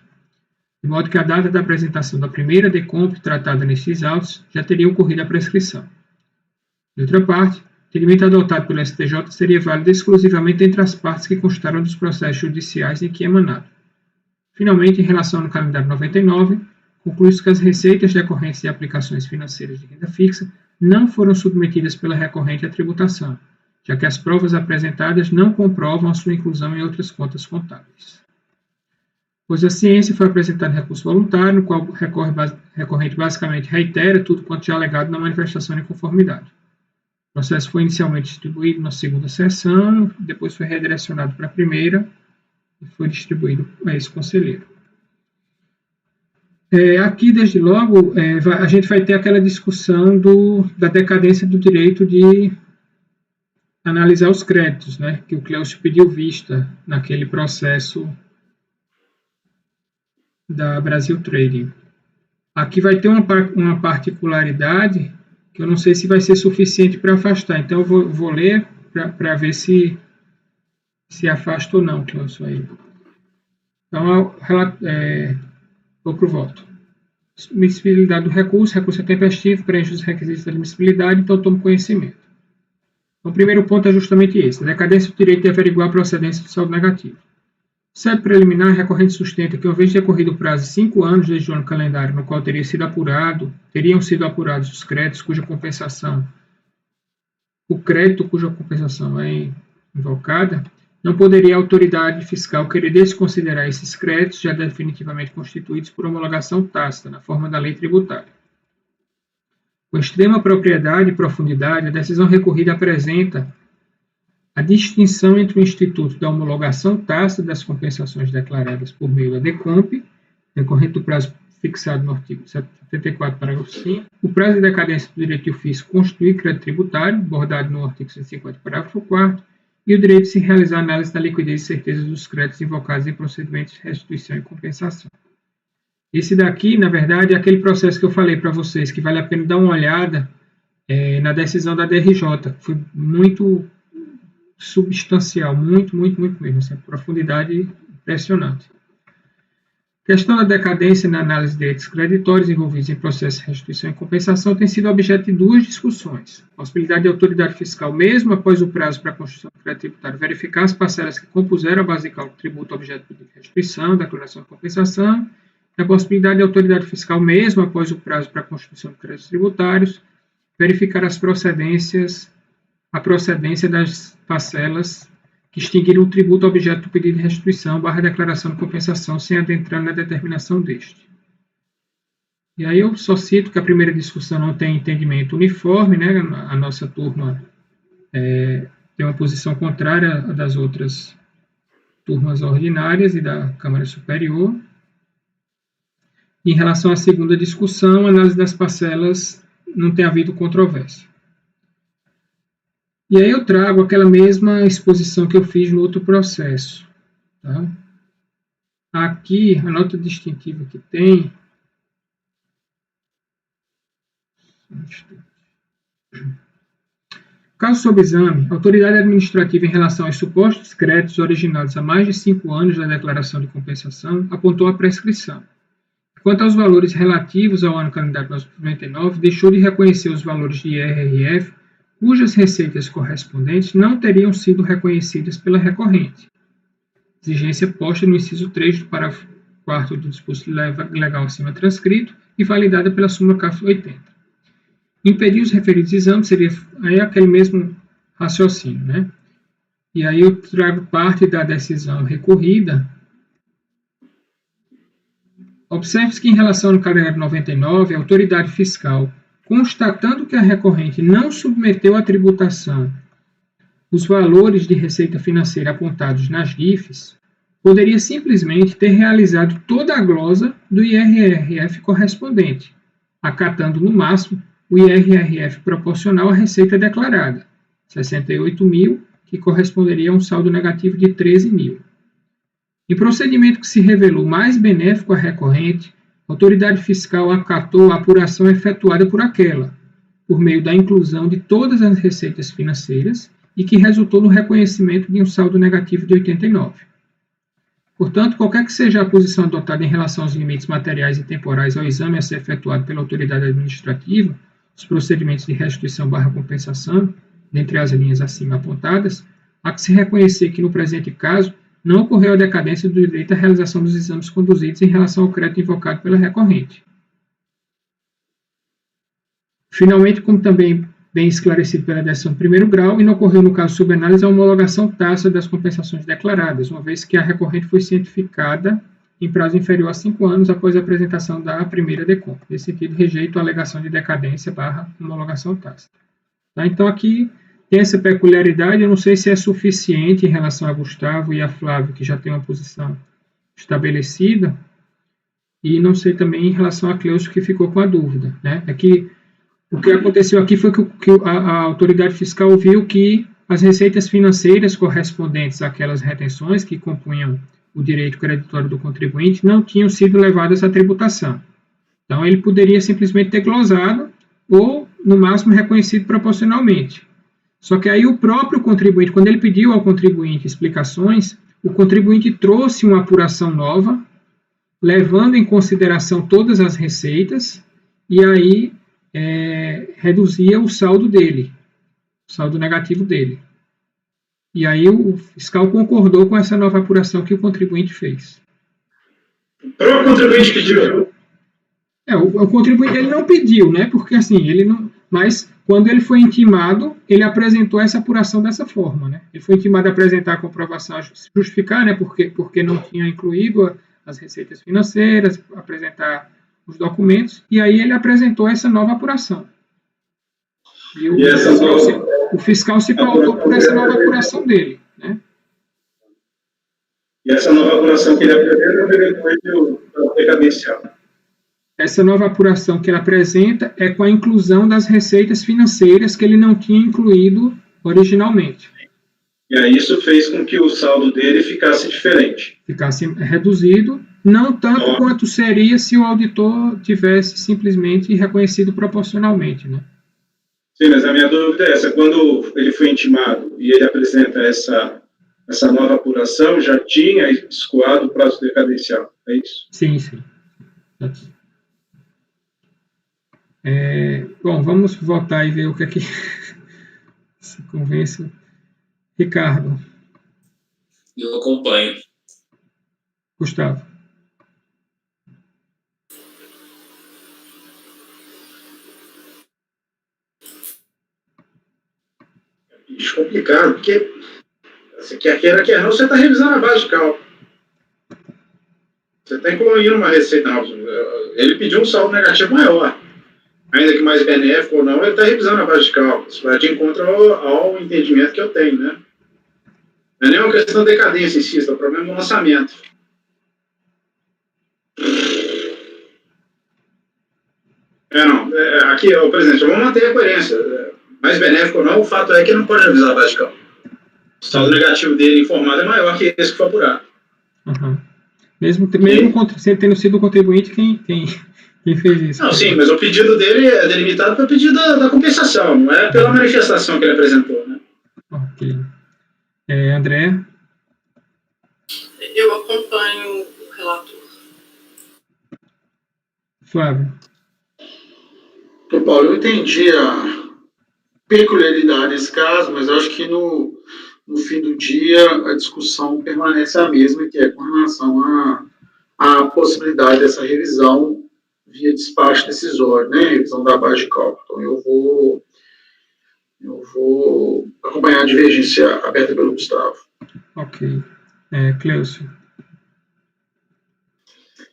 de modo que a data da apresentação da primeira DECOMP tratada nestes autos já teria ocorrido a prescrição. De outra parte, o entendimento adotado pelo STJ seria válido exclusivamente entre as partes que constaram dos processos judiciais em que emanado. Finalmente, em relação ao calendário 99, conclui-se que as receitas decorrentes de aplicações financeiras de renda fixa não foram submetidas pela recorrente à tributação, já que as provas apresentadas não comprovam a sua inclusão em outras contas contábeis. Pois a ciência foi apresentado recurso voluntário, no qual o recorrente basicamente reitera tudo quanto já alegado na manifestação de conformidade. O processo foi inicialmente distribuído na segunda sessão, depois foi redirecionado para a primeira e foi distribuído a esse conselheiro. Aqui, desde logo, a gente vai ter aquela discussão da decadência do direito de analisar os créditos, né, que o Cleucio pediu vista naquele processo da Brasil Trading. Aqui vai ter uma particularidade que eu não sei se vai ser suficiente para afastar, então eu vou ler para ver se afasta ou não, Cleucio, aí. Então, vou para o voto. Admissibilidade do recurso é tempestivo, preenche os requisitos da admissibilidade, então tomo conhecimento. Então, o primeiro ponto é justamente esse, a decadência do direito de averiguar a procedência do saldo negativo. Sede preliminar, a recorrente sustenta que, uma vez decorrido o prazo de 5 anos desde o ano calendário no qual teriam sido apurados os créditos cuja compensação é invocada, não poderia a autoridade fiscal querer desconsiderar esses créditos já definitivamente constituídos por homologação tácita, na forma da lei tributária. Com extrema propriedade e profundidade, a decisão recorrida apresenta a distinção entre o instituto da homologação tácita das compensações declaradas por meio da DECOMP, decorrente do prazo fixado no artigo 74, parágrafo 5, o prazo de decadência do direito de ofício constituir crédito tributário, bordado no artigo 150, parágrafo 4º, e o direito de se realizar análise da liquidez e certeza dos créditos invocados em procedimentos de restituição e compensação. Esse daqui, na verdade, é aquele processo que eu falei para vocês, que vale a pena dar uma olhada na decisão da DRJ. Foi muito substancial, muito mesmo, assim, profundidade impressionante. A questão da decadência na análise de direitos creditórios envolvidos em processo de restituição e compensação tem sido objeto de 2 discussões. A possibilidade de autoridade fiscal, mesmo após o prazo para a constituição do crédito tributário, verificar as parcelas que compuseram a base de cálculo do tributo objeto de restituição, declaração de compensação, e a possibilidade de autoridade fiscal, mesmo após o prazo para a constituição de créditos tributários, verificar a procedência das parcelas que extinguiram o tributo objeto do pedido de restituição / declaração de compensação sem adentrar na determinação deste. E aí eu só cito que a primeira discussão não tem entendimento uniforme, né? A nossa turma tem uma posição contrária à das outras turmas ordinárias e da Câmara Superior. Em relação à segunda discussão, a análise das parcelas não tem havido controvérsia. E aí eu trago aquela mesma exposição que eu fiz no outro processo. Tá? Aqui, a nota distintiva que tem... Caso sob exame, a autoridade administrativa em relação aos supostos créditos originados há mais de 5 anos da declaração de compensação apontou a prescrição. Quanto aos valores relativos ao ano calendário 1999, deixou de reconhecer os valores de IRRF cujas receitas correspondentes não teriam sido reconhecidas pela recorrente. Exigência posta no inciso 3 do parágrafo 4º do disposto legal acima transcrito e validada pela súmula CAF 80. Impedir os referidos exames seria aí aquele mesmo raciocínio, né? E aí eu trago parte da decisão recorrida. Observe-se que em relação ao calendário 99, a autoridade fiscal, constatando que a recorrente não submeteu à tributação os valores de receita financeira apontados nas GIFs, poderia simplesmente ter realizado toda a glosa do IRRF correspondente, acatando no máximo o IRRF proporcional à receita declarada, 68.000, que corresponderia a um saldo negativo de 13.000. Em procedimento que se revelou mais benéfico à recorrente, a autoridade fiscal acatou a apuração efetuada por aquela, por meio da inclusão de todas as receitas financeiras e que resultou no reconhecimento de um saldo negativo de 89. Portanto, qualquer que seja a posição adotada em relação aos limites materiais e temporais ao exame a ser efetuado pela autoridade administrativa, os procedimentos de restituição / compensação, dentre as linhas acima apontadas, há que se reconhecer que, no presente caso, não ocorreu a decadência do direito à realização dos exames conduzidos em relação ao crédito invocado pela recorrente. Finalmente, como também bem esclarecido pela decisão de primeiro grau, e não ocorreu no caso subanálise a homologação tácita das compensações declaradas, uma vez que a recorrente foi cientificada em prazo inferior a 5 anos após a apresentação da primeira DECOM. Nesse sentido, rejeito a alegação de decadência / homologação tácita. Tá? Então, aqui tem essa peculiaridade, eu não sei se é suficiente em relação a Gustavo e a Flávio, que já tem uma posição estabelecida, e não sei também em relação a Cleuso, que ficou com a dúvida. Né? É que o que aconteceu aqui foi que a autoridade fiscal viu que as receitas financeiras correspondentes àquelas retenções que compunham o direito creditório do contribuinte não tinham sido levadas à tributação. Então, ele poderia simplesmente ter glosado ou, no máximo, reconhecido proporcionalmente. Só que aí o próprio contribuinte, quando ele pediu ao contribuinte explicações, o contribuinte trouxe uma apuração nova, levando em consideração todas as receitas, e aí reduzia o saldo dele, o saldo negativo dele. E aí o fiscal concordou com essa nova apuração que o contribuinte fez. O próprio contribuinte pediu. O contribuinte ele não pediu, né? Porque assim, ele não. Mas quando ele foi intimado, ele apresentou essa apuração dessa forma, né? Ele foi intimado a apresentar a comprovação, a justificar, né? Porque não tinha incluído as receitas financeiras, apresentar os documentos, e aí ele apresentou essa nova apuração. E o fiscal se pautou por essa nova apuração dele, né? E essa nova apuração que ele apresentou é decadencial. Essa nova apuração que ele apresenta é com a inclusão das receitas financeiras que ele não tinha incluído originalmente. E aí isso fez com que o saldo dele ficasse diferente. Ficasse reduzido, não tanto quanto seria se o auditor tivesse simplesmente reconhecido proporcionalmente, né? Sim, mas a minha dúvida é essa. Quando ele foi intimado e ele apresenta essa nova apuração, já tinha escoado o prazo decadencial, é isso? Sim. Bom, vamos voltar e ver o que é que se convence. Ricardo. Eu acompanho. Gustavo. Isso é complicado, porque assim, quer queira, quer não, você está revisando a base de cálculo. Você está incluindo uma receita nova. Ele pediu um saldo negativo maior. Ainda que mais benéfico ou não, ele está revisando a base de cálculo. Isso vai de encontro ao entendimento que eu tenho, né? Não é nem uma questão de decadência, insisto, é o problema do lançamento. Aqui, presidente, vamos manter a coerência. Mais benéfico ou não, o fato é que ele não pode revisar a base de cálculo. O saldo negativo dele informado é maior que esse que foi apurado. Uhum. Mesmo tendo sido o contribuinte quem fez isso. Não, sim, mas o pedido dele é delimitado pelo pedido da compensação, não é pela manifestação que ele apresentou, né? Ok. André? Eu acompanho o relator. Flávio? Paulo, eu entendi a peculiaridade desse caso, mas eu acho que no fim do dia a discussão permanece a mesma, que é com relação à possibilidade dessa revisão via despacho decisório, né? Revisão da base de cálculo. Então eu vou acompanhar a divergência aberta pelo Gustavo. Ok. Cleucio?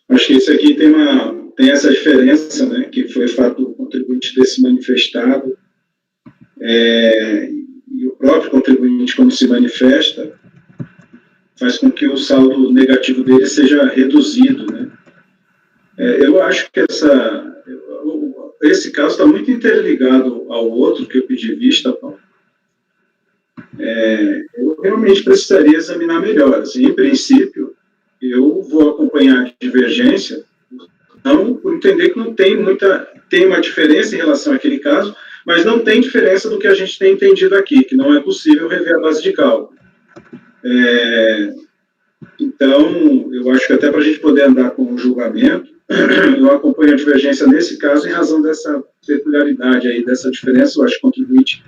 Acho que isso aqui tem essa diferença, né, que foi o fato do contribuinte ter se manifestado, e o próprio contribuinte, quando se manifesta, faz com que o saldo negativo dele seja reduzido, né? Eu acho que esse caso está muito interligado ao outro que eu pedi vista, Paulo. Eu realmente precisaria examinar melhor. Assim, em princípio, eu vou acompanhar a divergência, não por entender que não tem uma diferença em relação àquele caso, mas não tem diferença do que a gente tem entendido aqui, que não é possível rever a base de cálculo. Então, eu acho que até para a gente poder andar com o julgamento, eu acompanho a divergência nesse caso em razão dessa peculiaridade aí, dessa diferença. Eu acho que o contribuinte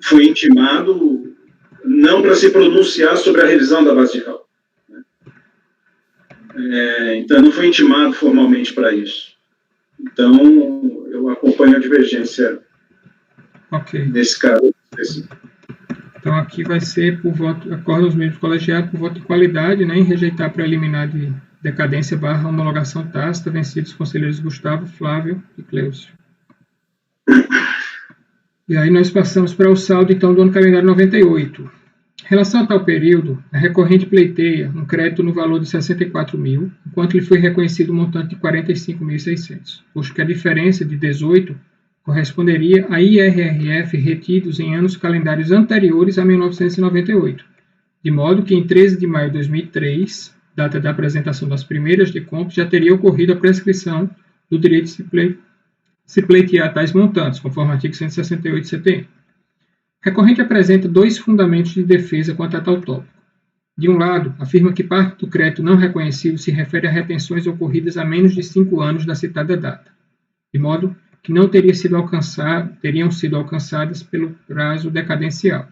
foi intimado não para se pronunciar sobre a revisão da base de cálculo. Então, não foi intimado formalmente para isso. Então, eu acompanho a divergência nesse caso. Então, aqui vai ser por voto, acordo aos membros colegiados por voto de qualidade, né, em rejeitar preliminar de decadência / homologação tácita, vencidos os conselheiros Gustavo, Flávio e Cleucio. E aí nós passamos para o saldo, então, do ano calendário 98. Em relação a tal período, a recorrente pleiteia um crédito no valor de 64 mil, enquanto lhe foi reconhecido um montante de 45.600, posto que a diferença de 18 corresponderia a IRRF retidos em anos calendários anteriores a 1998, de modo que em 13 de maio de 2003, data da apresentação das primeiras DECOMPs, já teria ocorrido a prescrição do direito de se pleitear tais montantes, conforme o artigo 168 CTN. A recorrente apresenta dois fundamentos de defesa quanto a tal tópico. De um lado, afirma que parte do crédito não reconhecido se refere a retenções ocorridas há menos de 5 anos da citada data, de modo que não teriam sido alcançadas pelo prazo decadencial.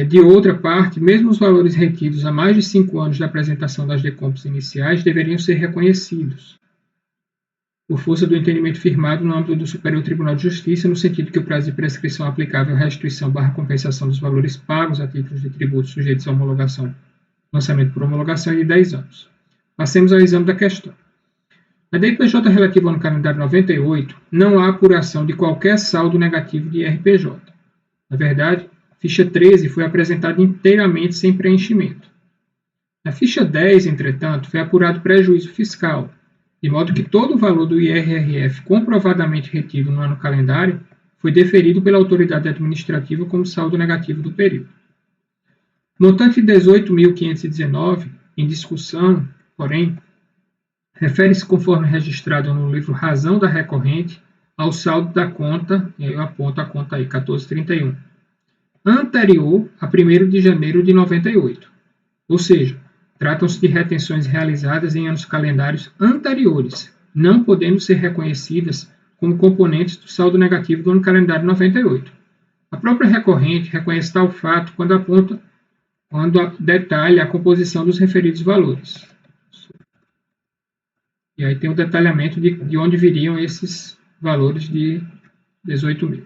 De outra parte, mesmo os valores retidos há mais de 5 anos da apresentação das DECOMPs iniciais deveriam ser reconhecidos, por força do entendimento firmado no âmbito do Superior Tribunal de Justiça, no sentido que o prazo de prescrição aplicável à restituição / compensação dos valores pagos a títulos de tributos sujeitos à homologação, lançamento por homologação, é de 10 anos. Passemos ao exame da questão. Na DIPJ relativa ao ano calendário 98, não há apuração de qualquer saldo negativo de IRPJ. Na verdade, a ficha 13 foi apresentada inteiramente sem preenchimento. Na ficha 10, entretanto, foi apurado prejuízo fiscal, de modo que todo o valor do IRRF comprovadamente retido no ano calendário foi deferido pela autoridade administrativa como saldo negativo do período. O montante de 18.519, em discussão, porém, refere-se, conforme registrado no livro Razão da Recorrente, ao saldo da conta, e aí eu aponto a conta aí, 1431, anterior a 1º de janeiro de 98. Ou seja, tratam-se de retenções realizadas em anos calendários anteriores, não podendo ser reconhecidas como componentes do saldo negativo do ano calendário 98. A própria recorrente reconhece tal fato quando detalha a composição dos referidos valores. E aí tem o detalhamento de onde viriam esses valores de 18 mil.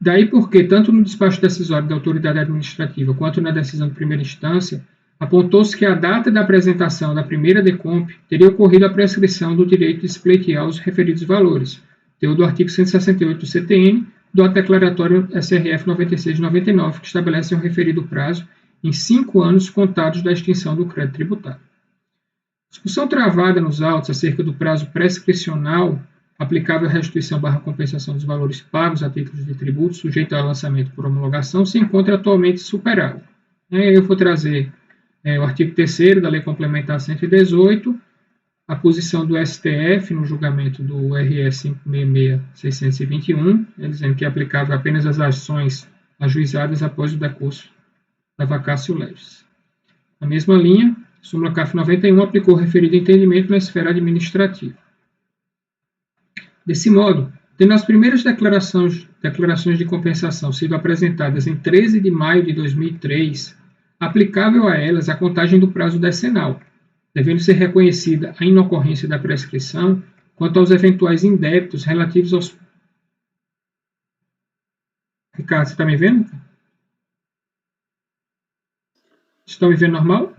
Daí porque, tanto no despacho decisório da autoridade administrativa quanto na decisão de primeira instância, apontou-se que a data da apresentação da primeira DECOMP teria ocorrido a prescrição do direito de se pleitear os referidos valores, teor do artigo 168 do CTN, do ato declaratório SRF 96 de 99, que estabelece um referido prazo em 5 anos contados da extinção do crédito tributário. Discussão travada nos autos acerca do prazo prescricional aplicável à restituição/compensação dos valores pagos a títulos de tributo sujeito ao lançamento por homologação se encontra atualmente superada. Eu vou trazer o artigo 3º da Lei Complementar 118, a posição do STF no julgamento do RS 566-621, dizendo que é aplicável apenas às ações ajuizadas após o decurso da vacatio legis. Na mesma linha, súmula CAF 91 aplicou o referido entendimento na esfera administrativa. Desse modo, tendo as primeiras declarações de compensação sido apresentadas em 13 de maio de 2003, aplicável a elas a contagem do prazo decenal, devendo ser reconhecida a inocorrência da prescrição quanto aos eventuais indébitos relativos aos... Ricardo, você está me vendo? Estão me vendo normal?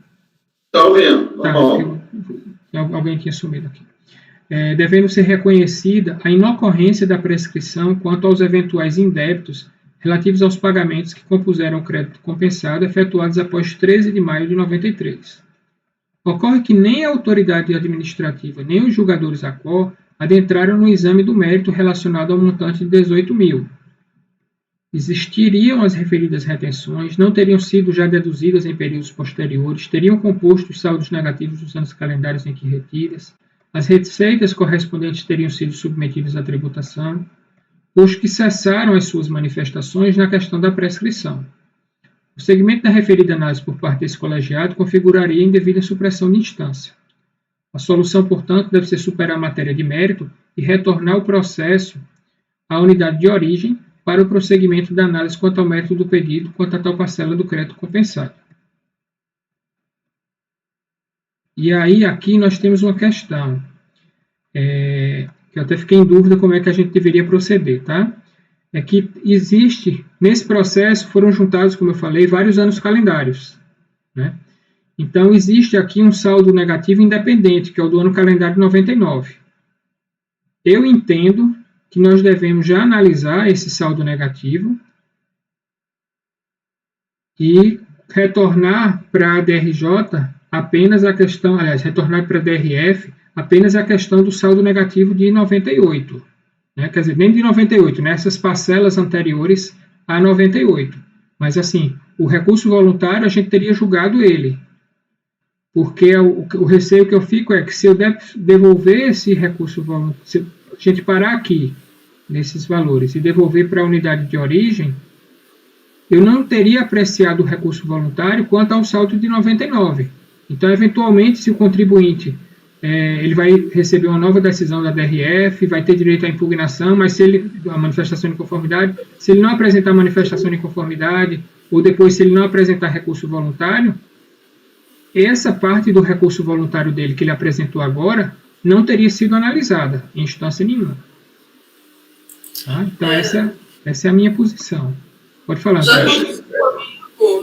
Estou vendo, normal. Alguém tinha sumido aqui. Devendo ser reconhecida a inocorrência da prescrição quanto aos eventuais indébitos relativos aos pagamentos que compuseram o crédito compensado efetuados após 13 de maio de 93. Ocorre que nem a autoridade administrativa nem os julgadores ACOR adentraram no exame do mérito relacionado ao montante de 18 mil. Existiriam as referidas retenções, não teriam sido já deduzidas em períodos posteriores, teriam composto os saldos negativos dos anos calendários em que retidas, as receitas correspondentes teriam sido submetidas à tributação, posto que cessaram as suas manifestações na questão da prescrição. O segmento da referida análise por parte desse colegiado configuraria indevida supressão de instância. A solução, portanto, deve ser superar a matéria de mérito e retornar o processo à unidade de origem para o prosseguimento da análise quanto ao mérito do pedido quanto a tal parcela do crédito compensado. E aí, aqui nós temos uma questão, que eu até fiquei em dúvida como é que a gente deveria proceder, tá? É que existe, nesse processo, foram juntados, como eu falei, vários anos calendários, né? Então, existe aqui um saldo negativo independente, que é o do ano calendário de 99. Eu entendo que nós devemos já analisar esse saldo negativo e retornar para a DRJ apenas a questão, retornar para a DRF apenas a questão do saldo negativo de 98. Né? Quer dizer, nem de 98, nessas parcelas anteriores a 98. Mas, assim, o recurso voluntário, a gente teria julgado ele. Porque o receio que eu fico é que se eu devolver esse recurso voluntário, se a gente parar aqui, nesses valores, e devolver para a unidade de origem, eu não teria apreciado o recurso voluntário quanto ao saldo de 99. Então, eventualmente, se o contribuinte ele vai receber uma nova decisão da DRF, vai ter direito à impugnação, mas se ele, a manifestação de conformidade, se ele não apresentar a manifestação de conformidade, ou depois se ele não apresentar recurso voluntário, essa parte do recurso voluntário dele que ele apresentou agora não teria sido analisada em instância nenhuma. Tá? Então, essa é a minha posição. Pode falar.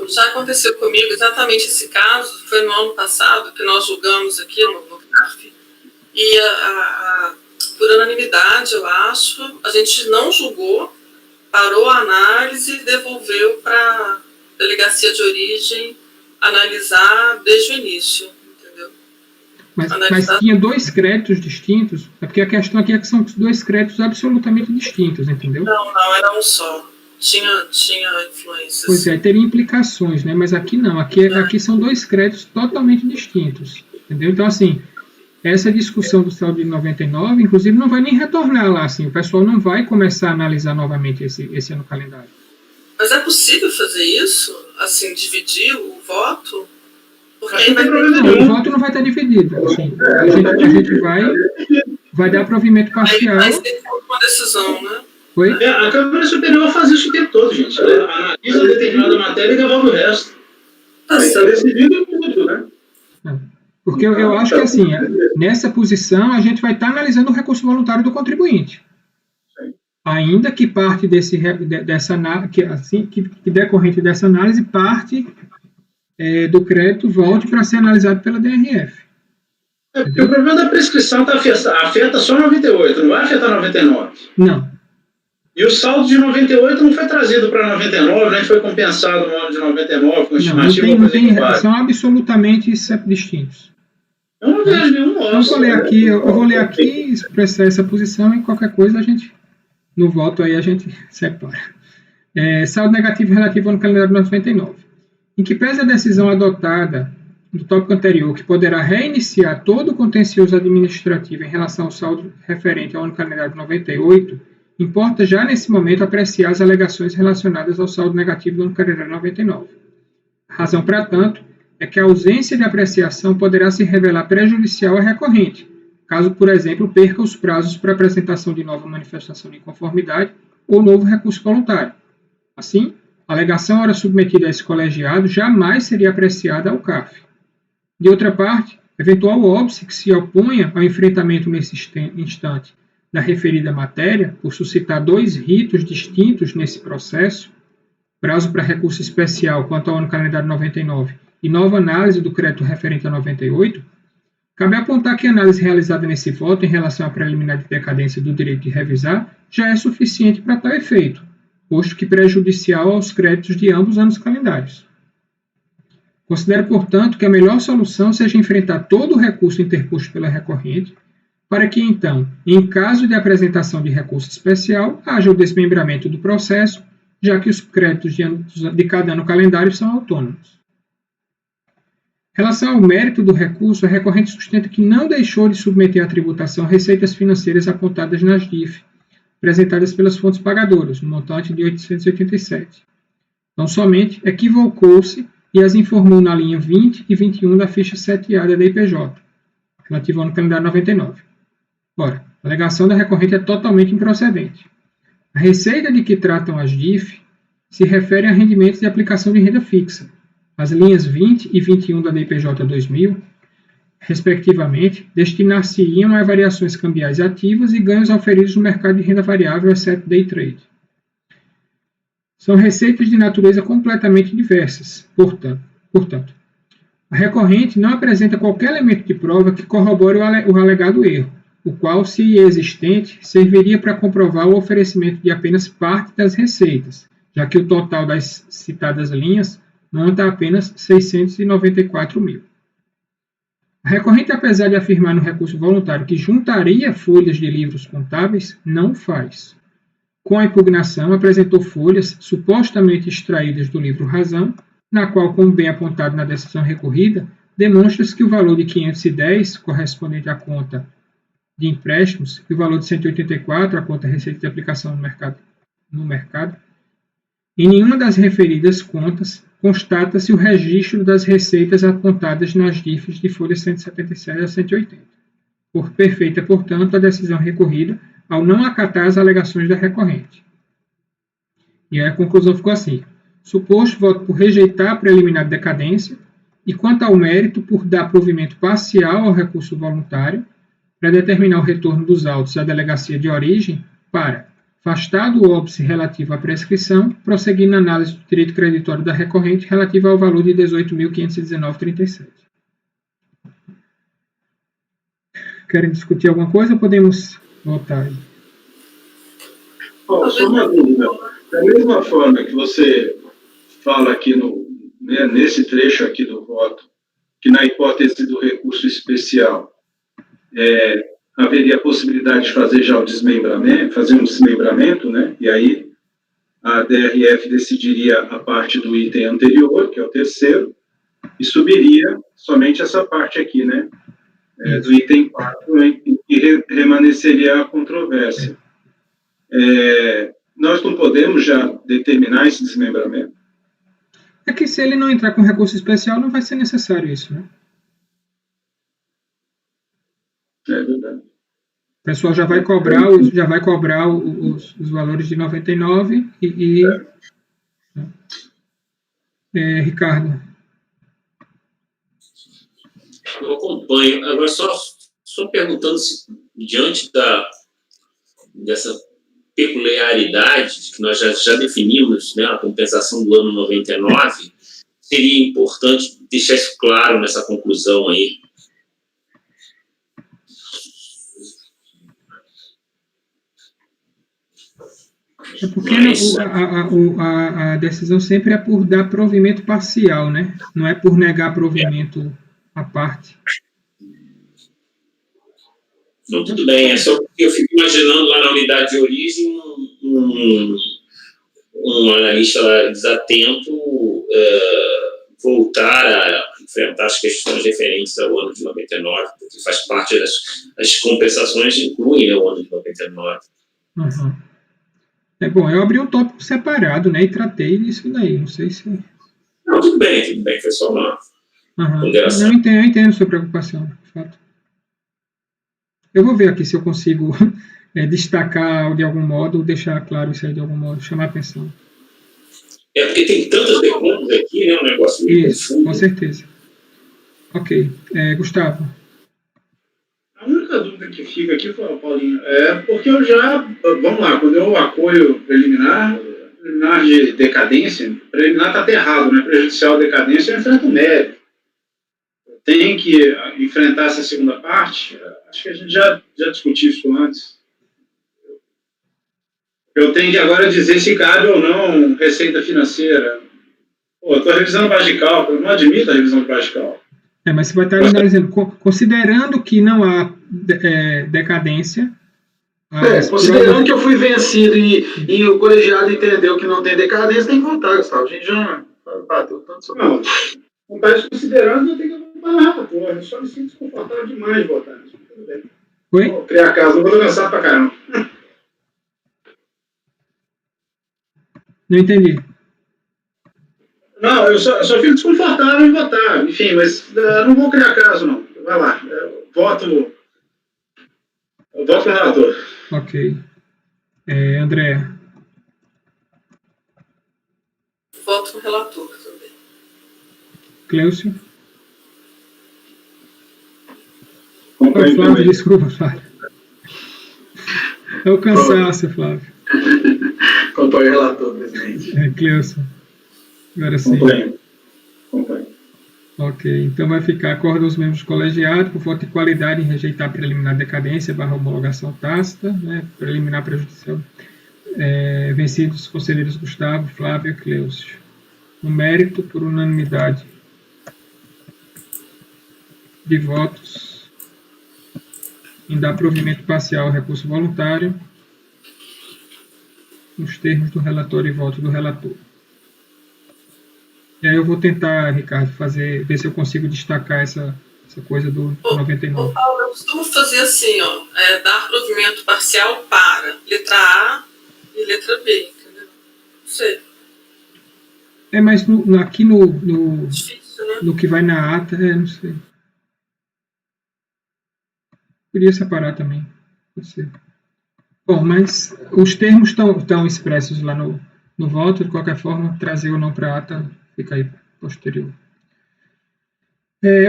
Já aconteceu comigo exatamente esse caso, foi no ano passado que nós julgamos aqui no CAF, e por unanimidade, eu acho, a gente não julgou, parou a análise e devolveu para a delegacia de origem analisar desde o início, entendeu? Mas tinha dois créditos distintos, porque a questão aqui é que são dois créditos absolutamente distintos, entendeu? Não, era um só. Tinha influências. Pois é, teria implicações, né? Mas aqui não, aqui são dois créditos totalmente distintos, entendeu? Então, assim, essa discussão do saldo de 99, inclusive, não vai nem retornar lá, assim, o pessoal não vai começar a analisar novamente esse ano calendário. Mas é possível fazer isso? Assim, dividir o voto? Porque aí o voto não vai estar dividido. Assim, a gente vai dar provimento parcial. Mas tem uma decisão, né? Oi? A Câmara Superior faz isso o tempo todo, gente. Ela analisa determinada matéria e devolve o resto. Está decidido tudo, né? Porque eu acho que, assim, nessa posição, a gente vai estar analisando o recurso voluntário do contribuinte. ainda que parte dessa que decorrente dessa análise, parte do crédito volte para ser analisado pela DRF. Porque o problema da prescrição afeta só 98, não vai afetar 99. Não. E o saldo de 98 não foi trazido para 99, nem foi compensado no ano de 99 com estimativa. São absolutamente distintos. Eu não vejo nenhum nosso. Eu vou ler aqui, expressar essa posição, e qualquer coisa a gente, no voto aí, a gente separa. Saldo negativo relativo ao ano calendário 99. Em que pese a decisão adotada do tópico anterior, que poderá reiniciar todo o contencioso administrativo em relação ao saldo referente ao ano calendário 98, importa já nesse momento apreciar as alegações relacionadas ao saldo negativo do ano calendário 99. A razão, para tanto, é que a ausência de apreciação poderá se revelar prejudicial à recorrente, caso, por exemplo, perca os prazos para apresentação de nova manifestação de inconformidade ou novo recurso voluntário. Assim, a alegação ora submetida a esse colegiado jamais seria apreciada ao CAF. De outra parte, eventual óbice que se oponha ao enfrentamento nesse instante da referida matéria, por suscitar dois ritos distintos nesse processo, prazo para recurso especial quanto ao ano calendário 99 e nova análise do crédito referente a 98, cabe apontar que a análise realizada nesse voto em relação à preliminar de decadência do direito de revisar já é suficiente para tal efeito, posto que prejudicial aos créditos de ambos os anos calendários. Considero, portanto, que a melhor solução seja enfrentar todo o recurso interposto pela recorrente, para que, então, em caso de apresentação de recurso especial, haja o desmembramento do processo, já que os créditos de cada ano calendário são autônomos. Em relação ao mérito do recurso, a recorrente sustenta que não deixou de submeter à tributação receitas financeiras apontadas nas DIF, apresentadas pelas fontes pagadoras, no montante de 887. Então, somente equivocou-se e as informou na linha 20 e 21 da ficha 7A da DIPJ, relativa ao ano calendário 99. Ora, a alegação da recorrente é totalmente improcedente. A receita de que tratam as DIF se refere a rendimentos de aplicação de renda fixa. As linhas 20 e 21 da DIPJ 2000, respectivamente, destinar-se-iam a variações cambiais ativas e ganhos auferidos no mercado de renda variável, exceto day trade. São receitas de natureza completamente diversas. Portanto, a recorrente não apresenta qualquer elemento de prova que corrobore o alegado erro, o qual, se existente, serviria para comprovar o oferecimento de apenas parte das receitas, já que o total das citadas linhas monta apenas 694 mil. A recorrente, apesar de afirmar no recurso voluntário que juntaria folhas de livros contábeis, não faz. Com a impugnação, apresentou folhas supostamente extraídas do livro Razão, na qual, como bem apontado na decisão recorrida, demonstra-se que o valor de 510, correspondente à conta de empréstimos, e o valor de 184, a conta receita de aplicação no mercado, em nenhuma das referidas contas constata-se o registro das receitas apontadas nas DIFs de folhas 177 a 180. Por perfeita, portanto, a decisão recorrida ao não acatar as alegações da recorrente. E aí a conclusão ficou assim: suposto voto por rejeitar a preliminar de decadência e, quanto ao mérito, por dar provimento parcial ao recurso voluntário para determinar o retorno dos autos à delegacia de origem para, afastado o óbice relativo à prescrição, prosseguir na análise do direito creditório da recorrente relativo ao valor de 18.519,37. Querem discutir alguma coisa ou podemos votar? Só uma dúvida. Da mesma forma que você fala aqui nesse trecho aqui do voto, que na hipótese do recurso especial haveria a possibilidade de fazer já o desmembramento, fazer um desmembramento, né? E aí a DRF decidiria a parte do item anterior, que é o terceiro, e subiria somente essa parte aqui, né? Do item 4, em que remanesceria a controvérsia. Nós não podemos já determinar esse desmembramento? É que se ele não entrar com recurso especial, não vai ser necessário isso, né? É verdade. O pessoal já vai cobrar os valores de 99 Ricardo. Eu acompanho. Agora, só perguntando se, diante dessa peculiaridades que nós já definimos, né, a compensação do ano 99, seria importante deixar isso claro nessa conclusão aí. É porque a decisão sempre é por dar provimento parcial, né? Não é por negar provimento à parte. Então, tudo bem, é só porque eu fico imaginando lá na unidade de origem um analista desatento voltar a enfrentar as questões referentes ao ano de 99, porque faz parte das compensações, incluem, né, o ano de 99. Uhum. Bom, eu abri um tópico separado, né, e tratei disso daí, não sei se... Não, tudo bem, foi só uma Eu ponderação. entendo sua preocupação, de fato. Eu vou ver aqui se eu consigo destacar de algum modo, deixar claro isso aí de algum modo, chamar a atenção. É porque tem tantas perguntas aqui, né, um negócio meio Isso, com certeza. Ok. Gustavo. A única dúvida que fica aqui, Paulinho, é porque vamos lá, quando eu acolho preliminar de decadência, preliminar está até errado, né? Prejudicial decadência, eu enfrento o mérito. Tem que enfrentar essa segunda parte, acho que a gente já discutiu isso antes. Eu tenho que agora dizer se cabe ou não receita financeira. Pô, eu estou revisando base de cálculo, eu não admito a revisão de base de cálculo. Mas você vai estar analisando, considerando que não há decadência. Considerando que eu fui vencido e o colegiado entendeu que não tem decadência, tem que voltar, Gustavo. A gente já bateu tanto sobre isso. Não está considerando, eu tenho que acompanhar, porra. Eu só me sinto desconfortável demais de votar nisso. Tudo bem. Oi? Vou criar casa, eu vou cansado pra caramba. Não entendi. Não, eu só fico desconfortável em votar. Enfim, mas não vou criar caso, não. Vai lá. Eu voto com o relator. Ok. André. Voto no relator também. Cleucio. Acompanho Flávio, também. desculpa, Flávio. É o cansaço, Flávio. Acompanho o relator, presidente. Cleucio. Agora sim. Acompanho. Ok, então vai ficar acordo aos membros colegiados por voto de qualidade em rejeitar preliminar decadência / homologação tácita, né, preliminar prejudicial, vencidos os conselheiros Gustavo, Flávio e Cleucio. No mérito, por unanimidade de votos, em dar provimento parcial ao recurso voluntário, nos termos do relatório e voto do relator. E aí eu vou tentar, Ricardo, ver se eu consigo destacar essa coisa do 99. Paulo, eu costumo fazer assim, dar provimento parcial para letra A e letra B, entendeu? Não sei. Mas aqui Difícil, né? no que vai na ata, não sei. Podia separar também. Pode ser. Bom, mas os termos estão expressos lá no voto, de qualquer forma, trazer ou não para a ata, fica aí posterior.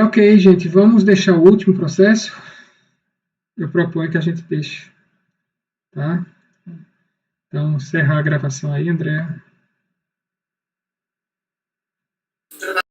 Ok, gente, vamos deixar o último processo. Eu proponho que a gente deixe. Tá? Então, encerrar a gravação aí, André.